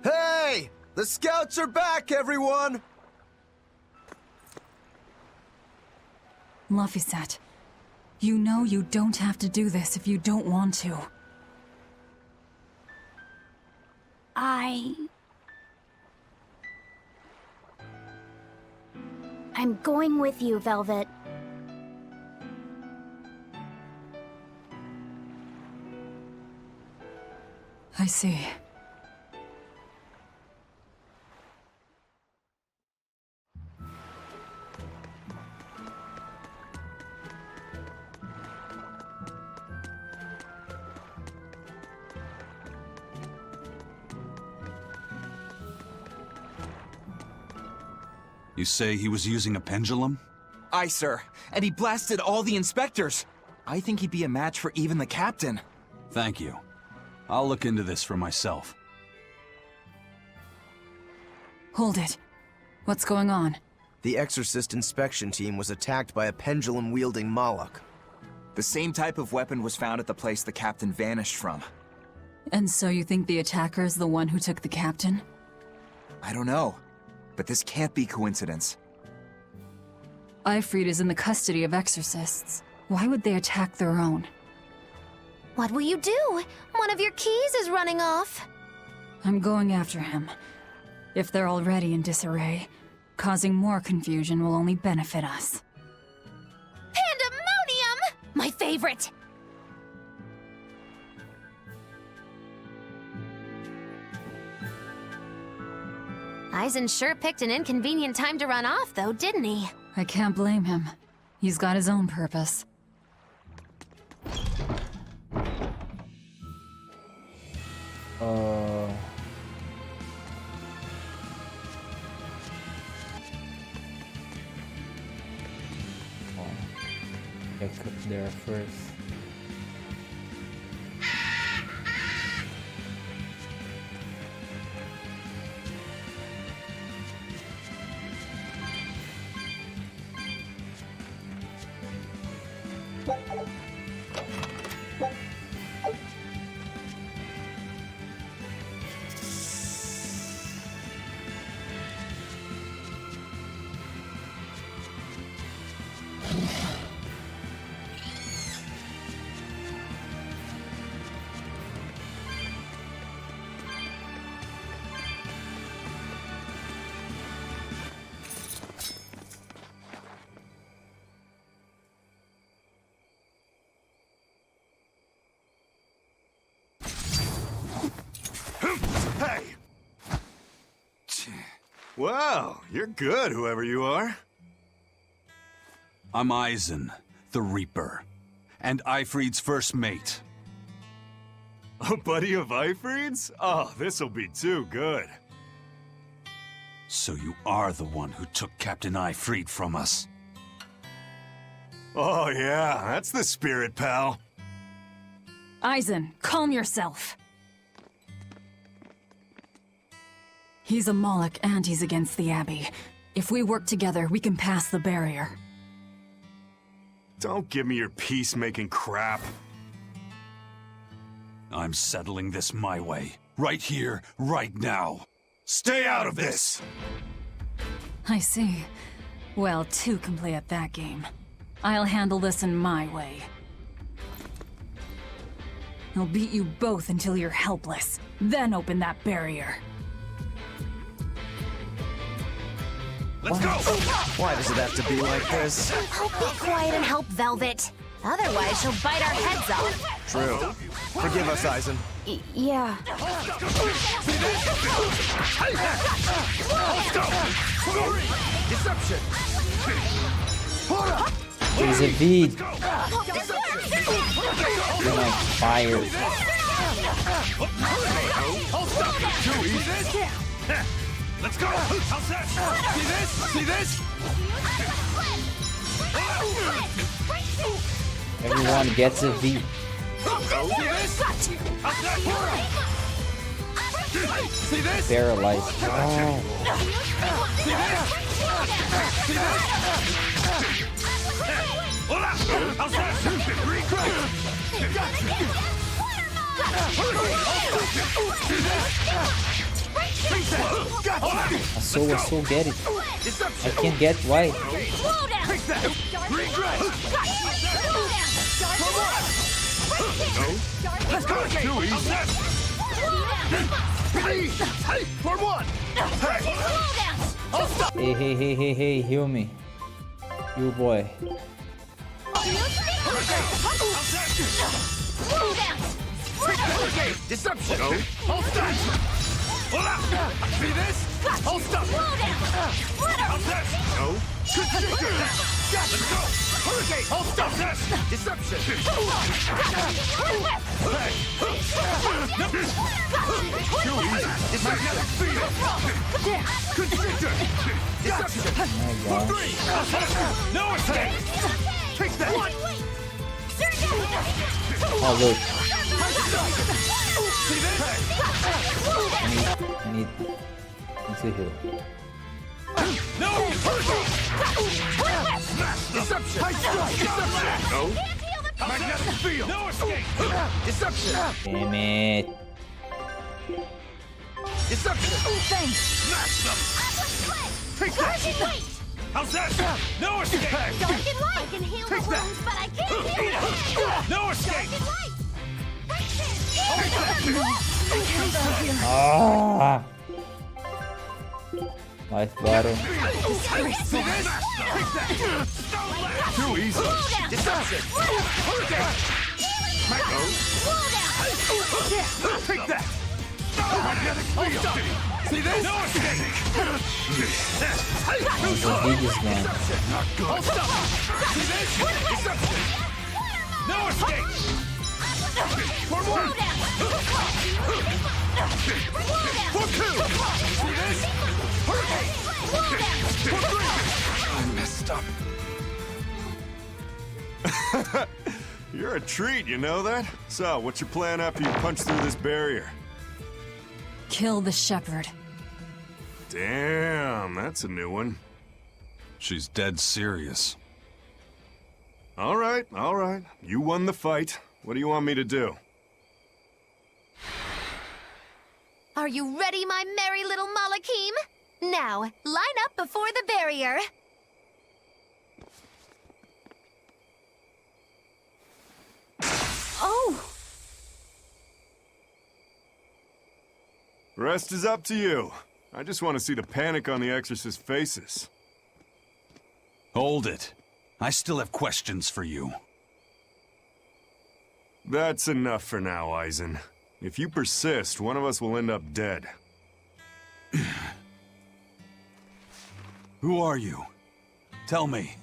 Hey! The scouts are back, everyone! Laphicet, you know you don't have to do this if you don't want to. I'm going with you, Velvet. I see. You say he was using a pendulum? Aye, sir. And he blasted all the inspectors. I think he'd be a match for even the captain. Thank you. I'll look into this for myself. Hold it. What's going on? The Exorcist inspection team was attacked by a pendulum-wielding Moloch. The same type of weapon was found at the place the captain vanished from. And so you think the attacker is the one who took the captain? I don't know. But this can't be coincidence. Ifrit is in the custody of exorcists. Why would they attack their own? What will you do? One of your keys is running off. I'm going after him. If they're already in disarray, causing more confusion will only benefit us. Pandemonium! My favorite! Eisen sure picked an inconvenient time to run off, though, didn't he? I can't blame him. He's got his own purpose. Get there first. Hey! Wow, you're good, whoever you are. I'm Eisen, the Reaper, and Ifrit's first mate. A buddy of Ifrit's? Oh, this'll be too good. So you are the one who took Captain Ifrit from us. Oh yeah, that's the spirit, pal. Eisen, calm yourself. He's a Moloch and he's against the Abbey. If we work together, we can pass the barrier. Don't give me your peacemaking crap. I'm settling this my way. Right here, right now. Stay out of this! I see. Well, two can play at that game. I'll handle this in my way. I'll beat you both until you're helpless. Then open that barrier. Let's go! Why does it have to be like this? Oh, be quiet and help Velvet. Otherwise, she'll bite our heads off. True. Forgive us, Eisen. Yeah. Deception! There's a bead. You're like fire. I'll stop you! Too easy! Let's go! How's that? See this? See this? Everyone gets a V. See this? Paralyzed. Oh. I so get it. I can't get why. Let's go! Too easy! For one! Hey, heal me. You boy. Deception! Hold stop! See this? Hold stop! How's that? No. Let's go! Hurricane! Hold stop! Deception! Too easy! Magnetic field! Constrictor! Deception! Oh my gosh. No escape! Take that! Oh look. See this? I need to heal. No! Deception! No! Magnetic field! No escape! Deception! Damn it. Deception! Thanks! Smash them! Take that! How's that? No escape! Dark and light! I can heal the wounds, but I can't heal the No escape! Ah. Life battle. Too easy! Deception! Take that! Magnetic field! See this? No escape! The biggest man. Hold stop! See this? Deception! No escape! For one! For two! See this? Hurricane! For three! I messed up. You're a treat, you know that? So, what's your plan after you punch through this barrier? Kill the shepherd. Damn, that's a new one. She's dead serious. All right. You won the fight. What do you want me to do? Are you ready, my merry little Malakim? Now, line up before the barrier. Oh! Rest is up to you. I just want to see the panic on the Exorcist's faces. Hold it. I still have questions for you. That's enough for now, Eisen. If you persist, one of us will end up dead. Who are you? Tell me.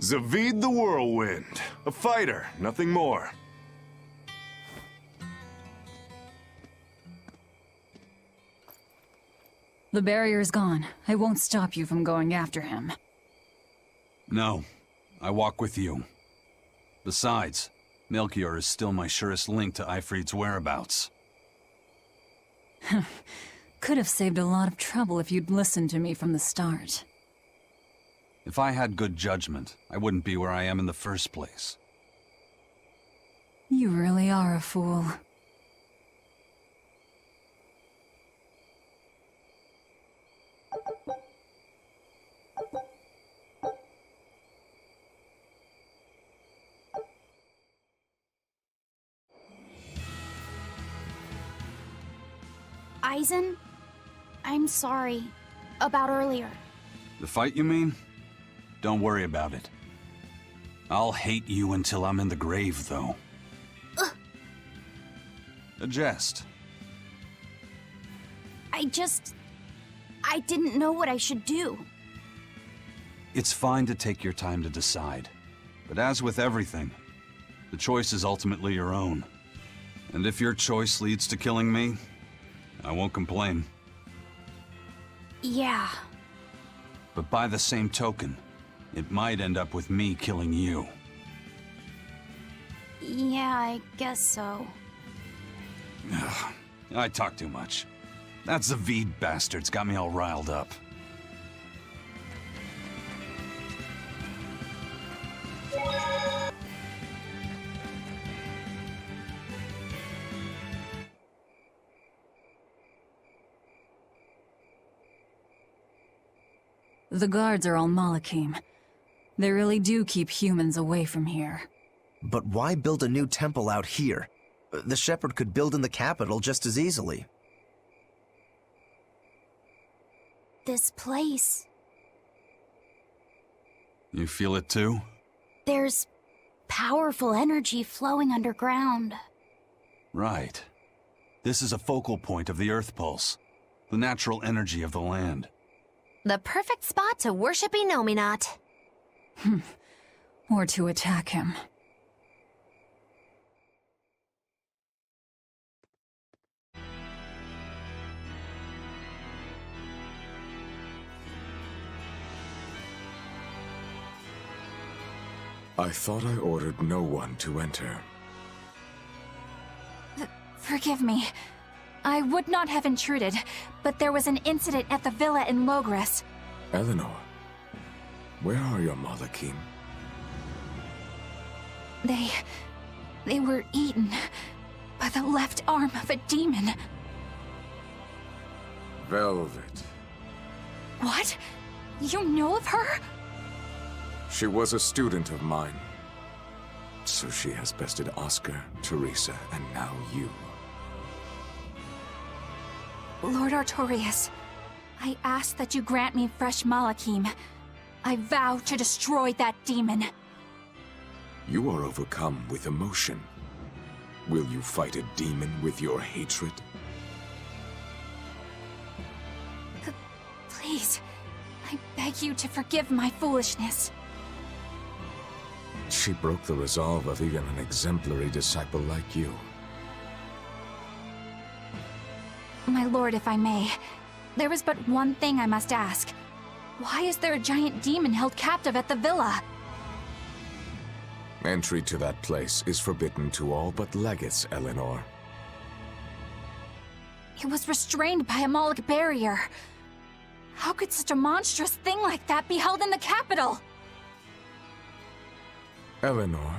Zavid the Whirlwind. A fighter, nothing more. The barrier's gone. I won't stop you from going after him. No. I walk with you. Besides, Melchior is still my surest link to Eifried's whereabouts. Could have saved a lot of trouble if you'd listened to me from the start. If I had good judgment, I wouldn't be where I am in the first place. You really are a fool. Eisen, I'm sorry about earlier. The fight, you mean? Don't worry about it. I'll hate you until I'm in the grave, though. A jest. I didn't know what I should do. It's fine to take your time to decide. But as with everything, the choice is ultimately your own. And if your choice leads to killing me, I won't complain. Yeah. But by the same token, it might end up with me killing you. Yeah, I guess so. Ugh, I talk too much. That Zavid bastard's got me all riled up. The guards are all Malakim. They really do keep humans away from here. But why build a new temple out here? The Shepherd could build in the capital just as easily. This place. You feel it too? There's powerful energy flowing underground. Right. This is a focal point of the Earth Pulse, the natural energy of the land. The perfect spot to worship Inominat. Or to attack him. I thought I ordered no one to enter. Forgive me. I would not have intruded, but there was an incident at the villa in Logres. Eleanor, where are your Malakim? They were eaten by the left arm of a demon. Velvet. What? You know of her? She was a student of mine. So she has bested Oscar, Teresa, and now you. Lord Artorias, I ask that you grant me fresh Malakim. I vow to destroy that demon. You are overcome with emotion. Will you fight a demon with your hatred? Please, I beg you to forgive my foolishness. She broke the resolve of even an exemplary disciple like you. My lord, if I may, there is but one thing I must ask. Why is there a giant demon held captive at the villa? Entry to that place is forbidden to all but legates, Eleanor. It was restrained by a Moloch barrier. How could such a monstrous thing like that be held in the capital? Eleanor,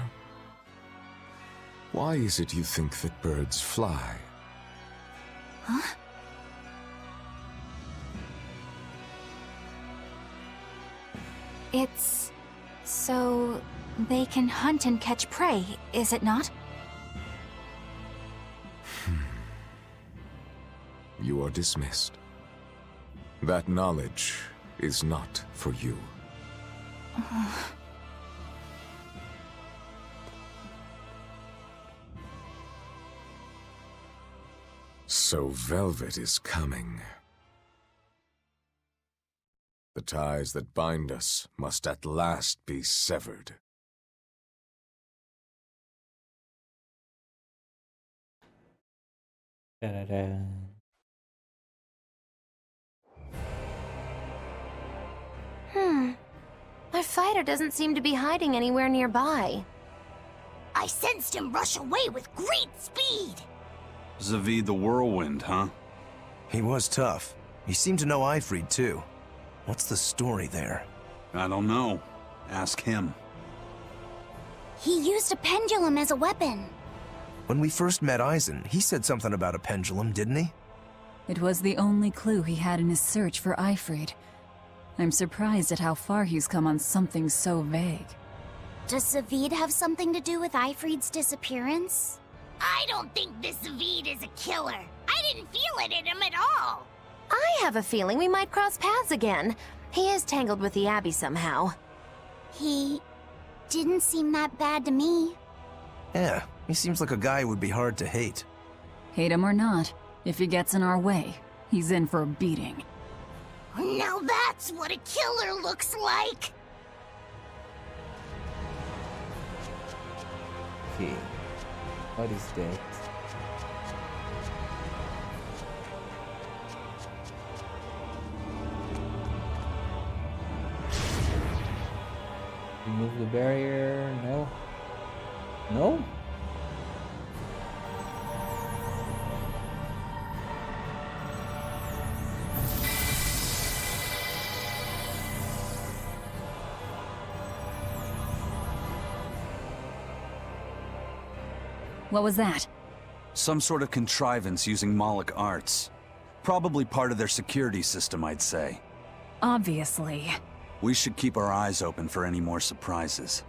why is it you think that birds fly? Huh? It's so they can hunt and catch prey, is it not? You are dismissed. That knowledge is not for you. So Velvet is coming. The ties that bind us must at last be severed. Da-da-da. Our fighter doesn't seem to be hiding anywhere nearby. I sensed him rush away with great speed. Zavid the Whirlwind, huh? He was tough. He seemed to know Ifrid, too. What's the story there? I don't know. Ask him. He used a pendulum as a weapon. When we first met Eisen, he said something about a pendulum, didn't he? It was the only clue he had in his search for Ifrid. I'm surprised at how far he's come on something so vague. Does Zavid have something to do with Ifrid's disappearance? I don't think this Zavid is a killer. I didn't feel it in him at all. I have a feeling we might cross paths again. He is tangled with the Abbey somehow. He didn't seem that bad to me. Yeah, he seems like a guy who would be hard to hate. Hate him or not, if he gets in our way, he's in for a beating. Now that's what a killer looks like. Okay. What is that? barrier. No. No? What was that? Some sort of contrivance using Moloch arts. Probably part of their security system, I'd say. Obviously. We should keep our eyes open for any more surprises.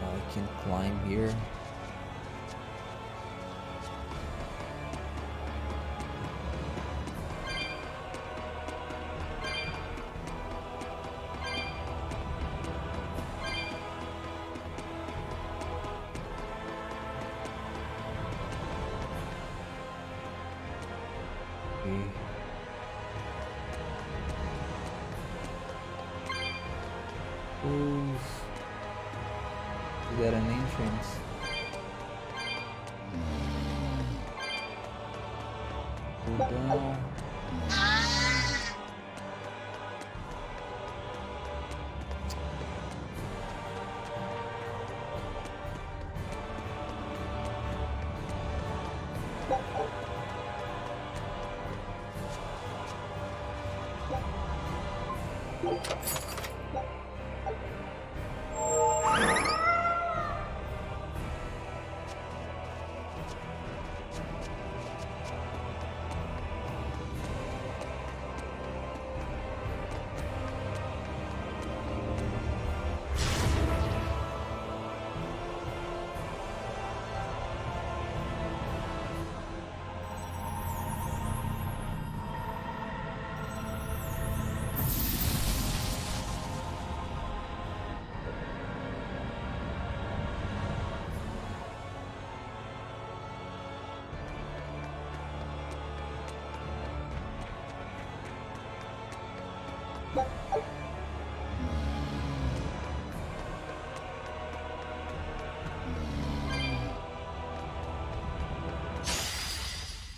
I can climb here. Okay. Oof. We got an entrance. Go down.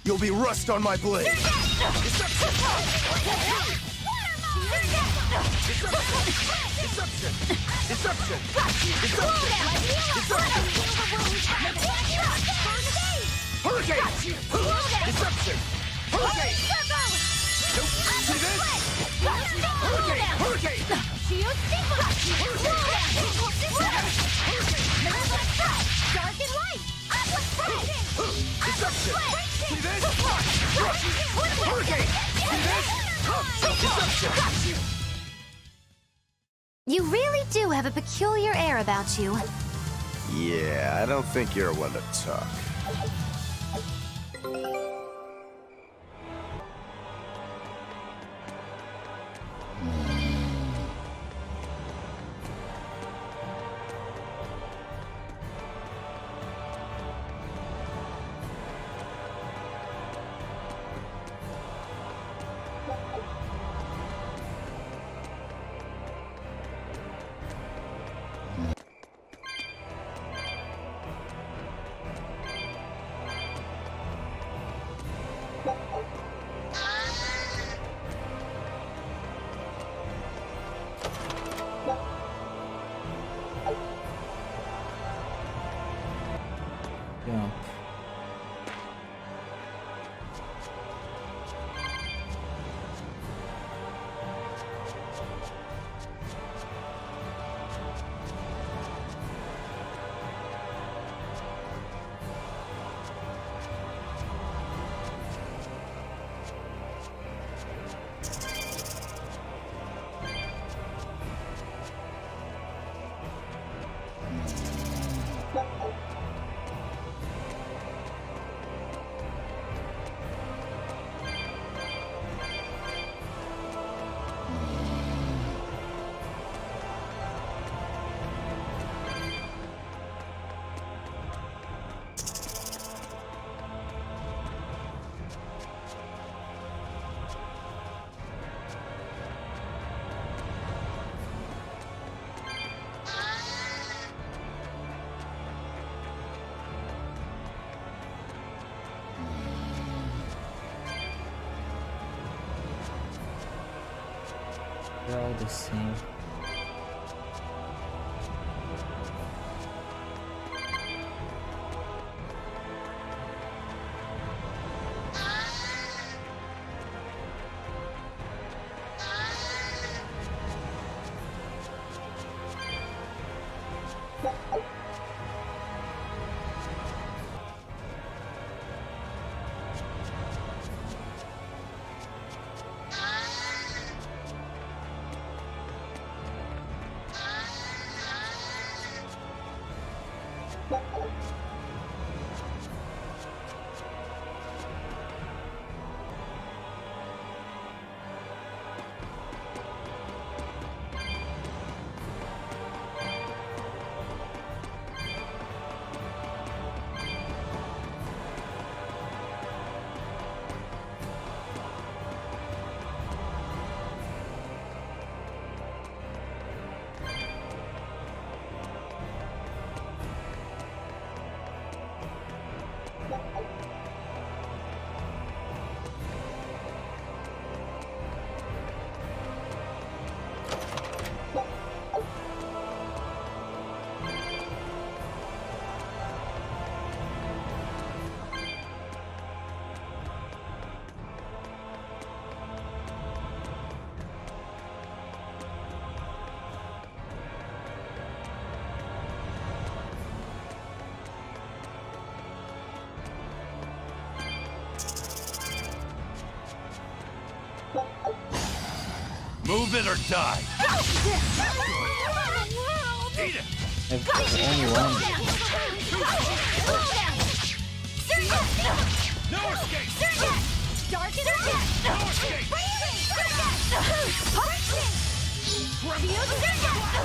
You'll be rust on my blade. Hurricane! Deception! Hurricane! See this? Hurricane! Hurricane! Dark and light! Deception! See this? Hurricane! See this? Deception! You really do have a peculiar air about you. Yeah, I don't think you're one to talk. They're all the same. Move it or die. Eat it. I've only one. No escape. Dark and light. No escape.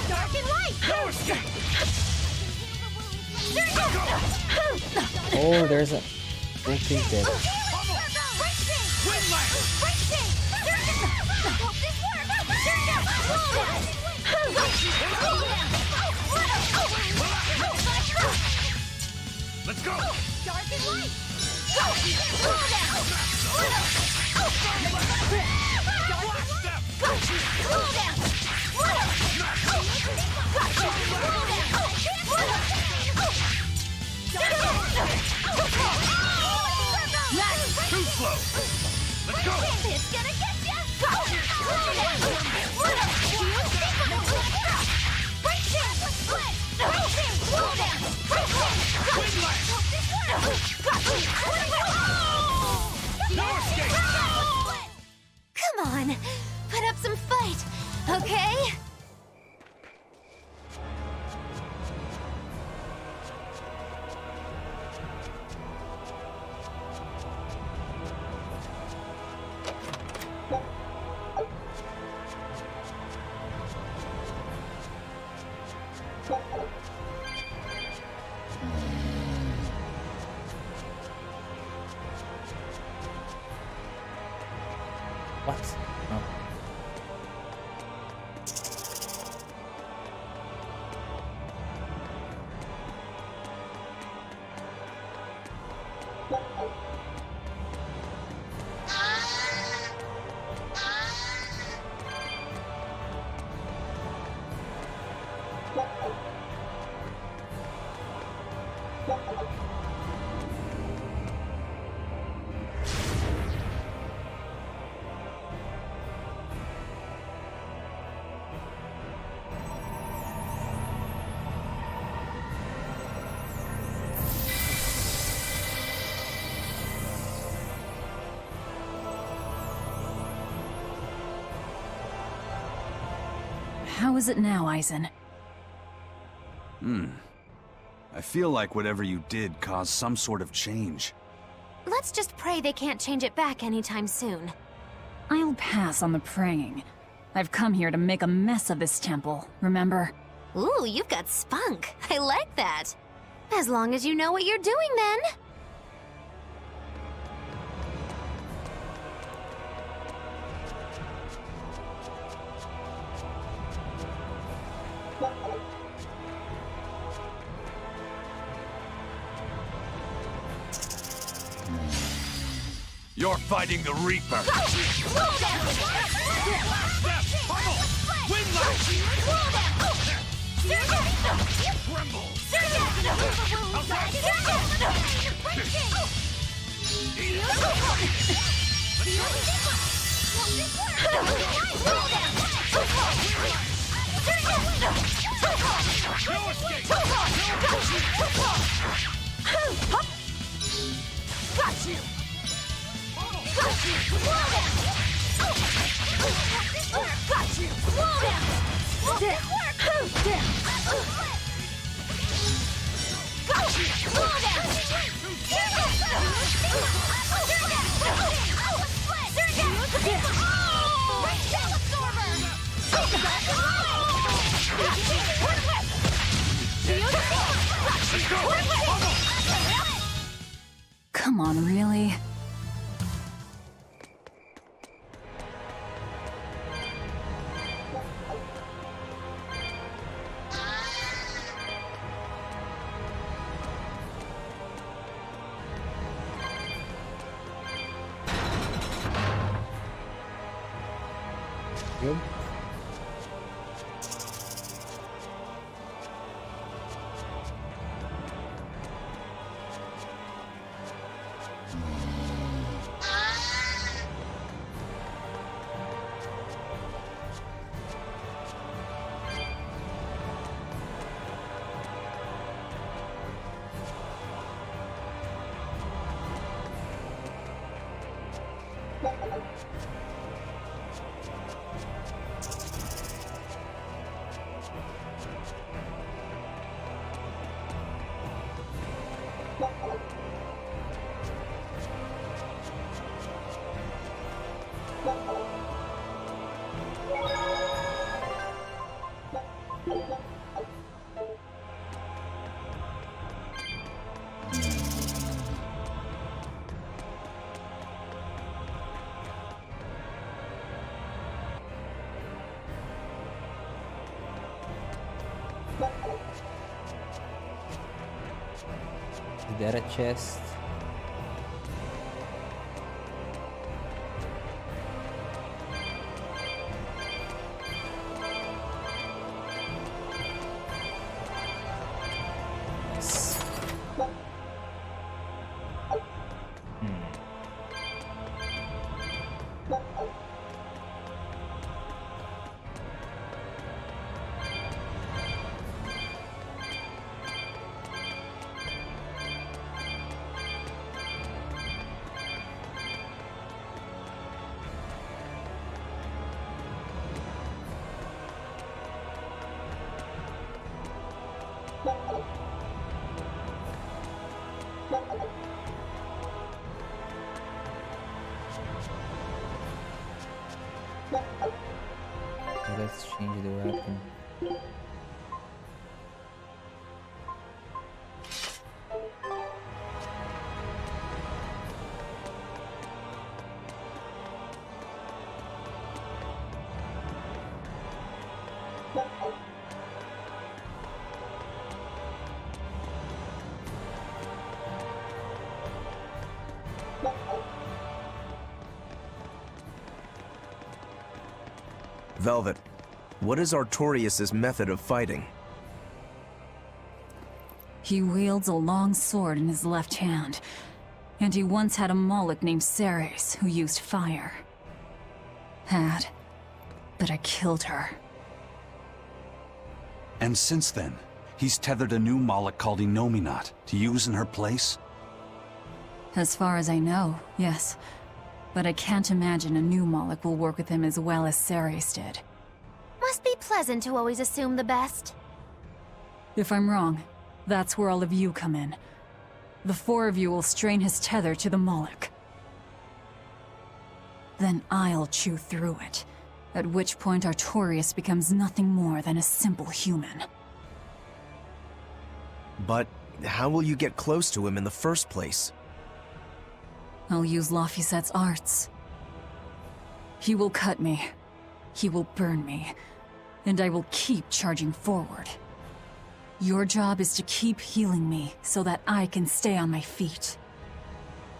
Dark and light. No escape. Oh, there's a. Okay, dead. Let's go. Dark and light. Too slow. Let's go. It's gonna get ya. Come on, put up some fight, okay? What? Oh. How is it now, Eisen? I feel like whatever you did caused some sort of change. Let's just pray they can't change it back anytime soon. I'll pass on the praying. I've come here to make a mess of this temple, remember? Ooh, you've got spunk. I like that. As long as you know what you're doing, then. You're fighting the Reaper. Roll down! Come on, really? Good. Is that a chest? Let's change the weapon. Velvet, what is Artorias' method of fighting? He wields a long sword in his left hand, and he once had a Moloch named Ceres who used fire. But I killed her. And since then, he's tethered a new Moloch called Innominat to use in her place? As far as I know, yes. But I can't imagine a new Moloch will work with him as well as Ceres did. Must be pleasant to always assume the best. If I'm wrong, that's where all of you come in. The four of you will strain his tether to the Moloch. Then I'll chew through it, at which point Artorias becomes nothing more than a simple human. But how will you get close to him in the first place? I'll use Laphicet's arts. He will cut me. He will burn me. And I will keep charging forward. Your job is to keep healing me so that I can stay on my feet.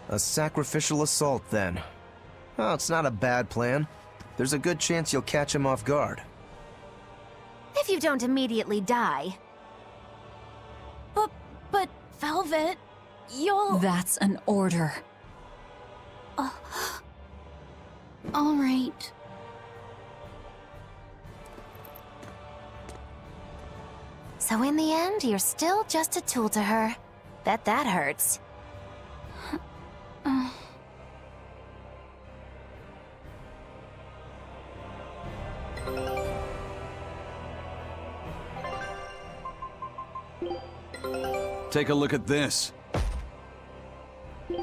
A sacrificial assault, then. Oh, it's not a bad plan. There's a good chance you'll catch him off guard. If you don't immediately die. But Velvet, you'll... That's an order. All right. So in the end, you're still just a tool to her. Bet that hurts. Take a look at this.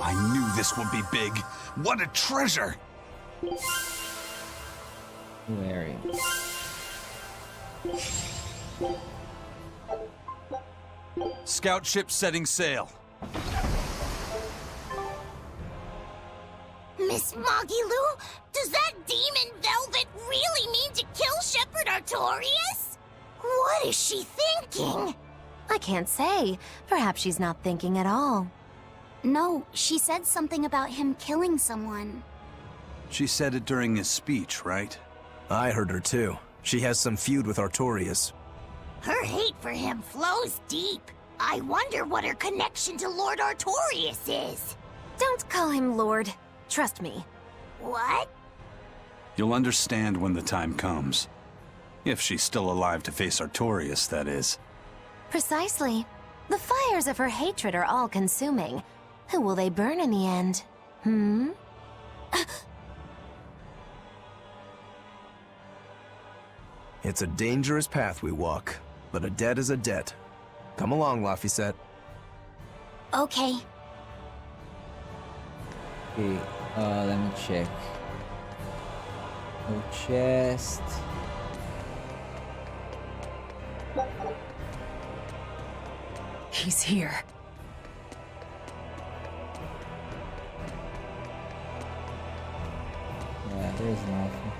I knew this would be big. What a treasure! New area. Scout ship setting sail. Miss Moggy-Lou, does that demon Velvet really mean to kill Shepherd Artorias? What is she thinking? I can't say. Perhaps she's not thinking at all. No, she said something about him killing someone. She said it during his speech, right? I heard her too. She has some feud with Artorias. Her hate for him flows deep. I wonder what her connection to Lord Artorias is. Don't call him Lord. Trust me. What? You'll understand when the time comes. If she's still alive to face Artorias, that is. Precisely. The fires of her hatred are all-consuming. Who will they burn in the end? Hmm? It's a dangerous path we walk, but a debt is a debt. Come along, Laphicet. Okay. Okay, let me check. No chest. He's here. Yeah, there's nothing.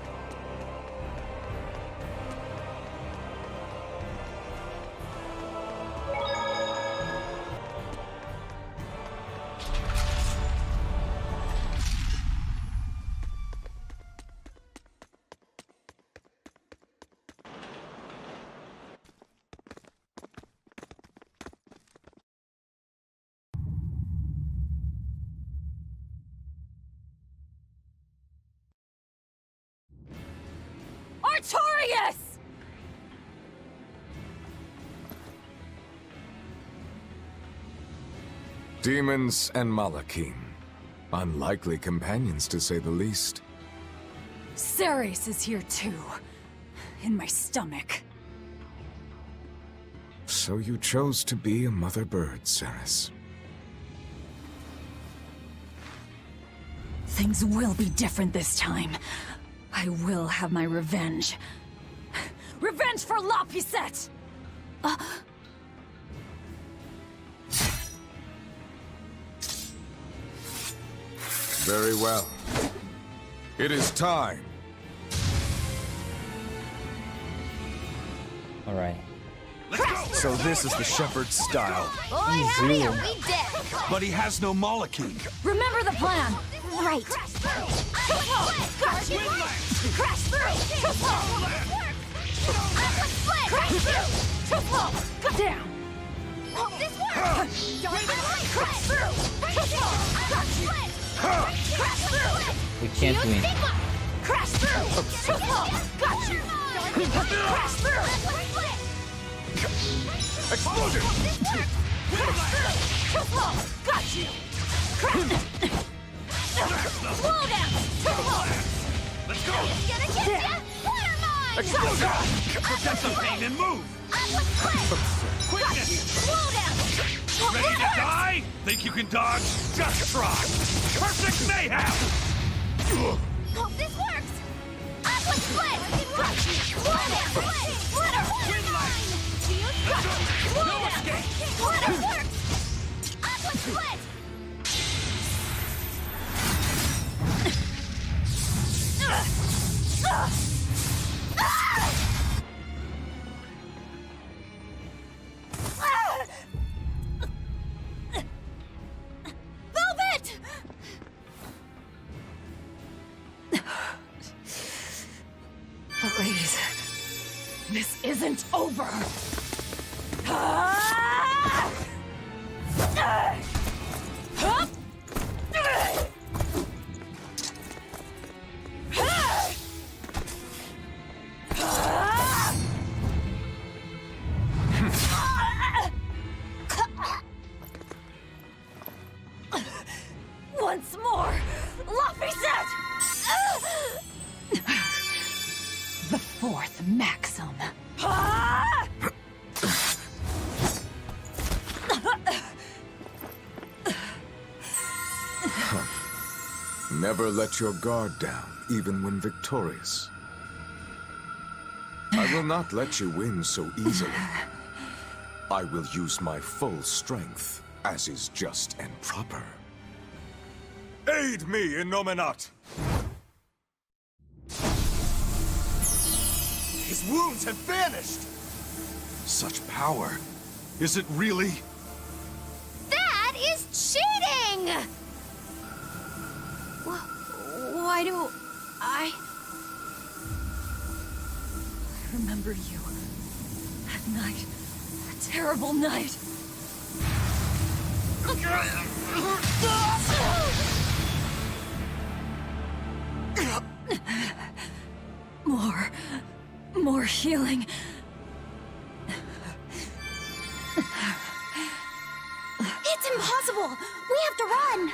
Artorias! Demons and Malachim. Unlikely companions, to say the least. Ceres is here too. In my stomach. So you chose to be a mother bird, Ceres. Things will be different this time. I will have my revenge. Revenge for Laphicet! Very well. It is time. Alright. So this is the Shepherd's style. Boy, howdy, are we dead? But he has no Malachim. Remember the plan! Right. Crash through! Crash through! Too slow! Go down! Hope this works! Don't crash through! Crash through! We can't win. Crash through! Too slow! Got you! Crash through! Explosion! Crash through! Too slow! Got you! Crash! Slow down! Too slow! Let's go! Gonna get ya! Water mine! Explosion! Protect the pain and move! Quickness! Slow down! Ready to die? Think you can dodge? Just try! Perfect mayhem! Hope this works! Aqua split! Slow down! Splitter! Slow No down! escape! Splitter works! Aqua split! Velvet! Please. This isn't over. fourth maxim. Never let your guard down, even when victorious. I will not let you win so easily. I will use my full strength, as is just and proper. Aid me, Innominat! His wounds have vanished! Such power. Is it really? That is cheating! Why do I remember you. That night. That terrible night. More healing. It's impossible! We have to run!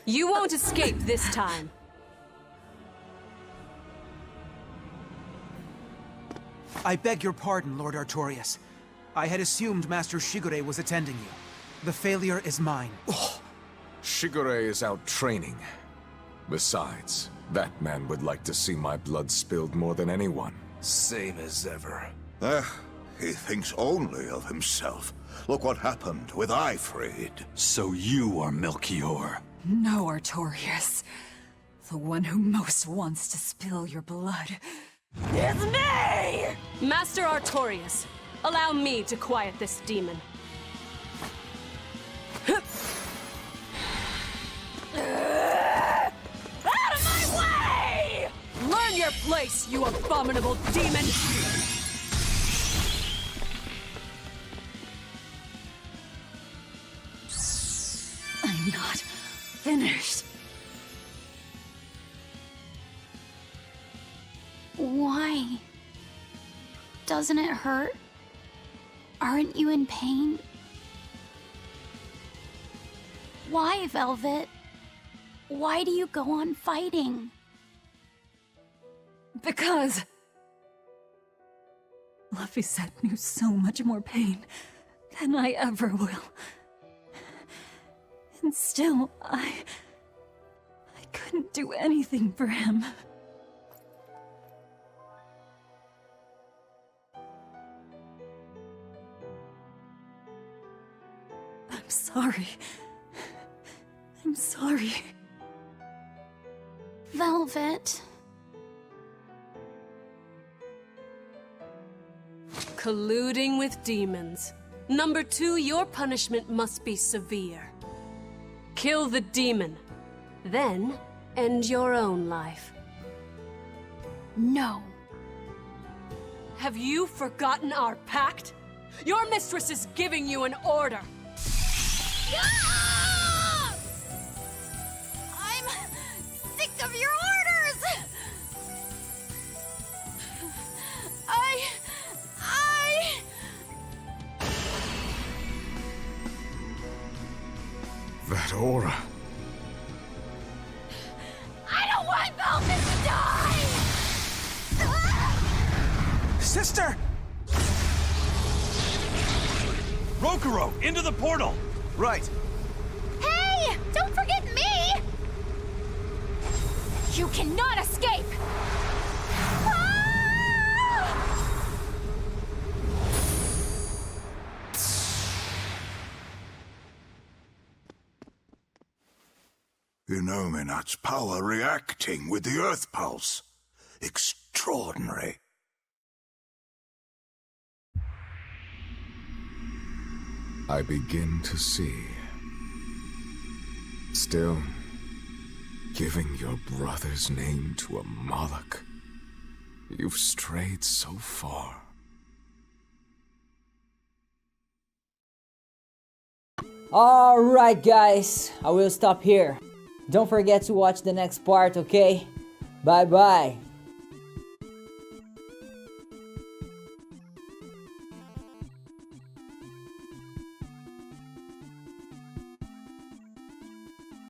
You won't escape this time. I beg your pardon, Lord Artorias. I had assumed Master Shigure was attending you. The failure is mine. Oh, Shigure is out training. Besides, that man would like to see my blood spilled more than anyone. Same as ever. He thinks only of himself. Look what happened with Ifrid. So you are Melchior. No, Artorias. The one who most wants to spill your blood is me! Master Artorias, allow me to quiet this demon. Out of my way! Learn your place, you abominable demon! I'm not finished. Why? Doesn't it hurt? Aren't you in pain? Why, Velvet? Why do you go on fighting? Because Laphicet knew so much more pain than I ever will. And still, I couldn't do anything for him. I'm sorry. I'm sorry. Velvet. Colluding with demons. Number 2, your punishment must be severe. Kill the demon. Then, end your own life. No. Have you forgotten our pact? Your mistress is giving you an order. I'm sick of your orders! That aura. I don't want Velvet to die! Sister! Rokuro, into the portal! Right. Hey! Don't forget me! You cannot escape! Innominat's power reacting with the Earth Pulse. Extraordinary. I begin to see. Still, giving your brother's name to a Moloch. You've strayed so far. Alright guys, I will stop here. Don't forget to watch the next part, okay? Bye bye.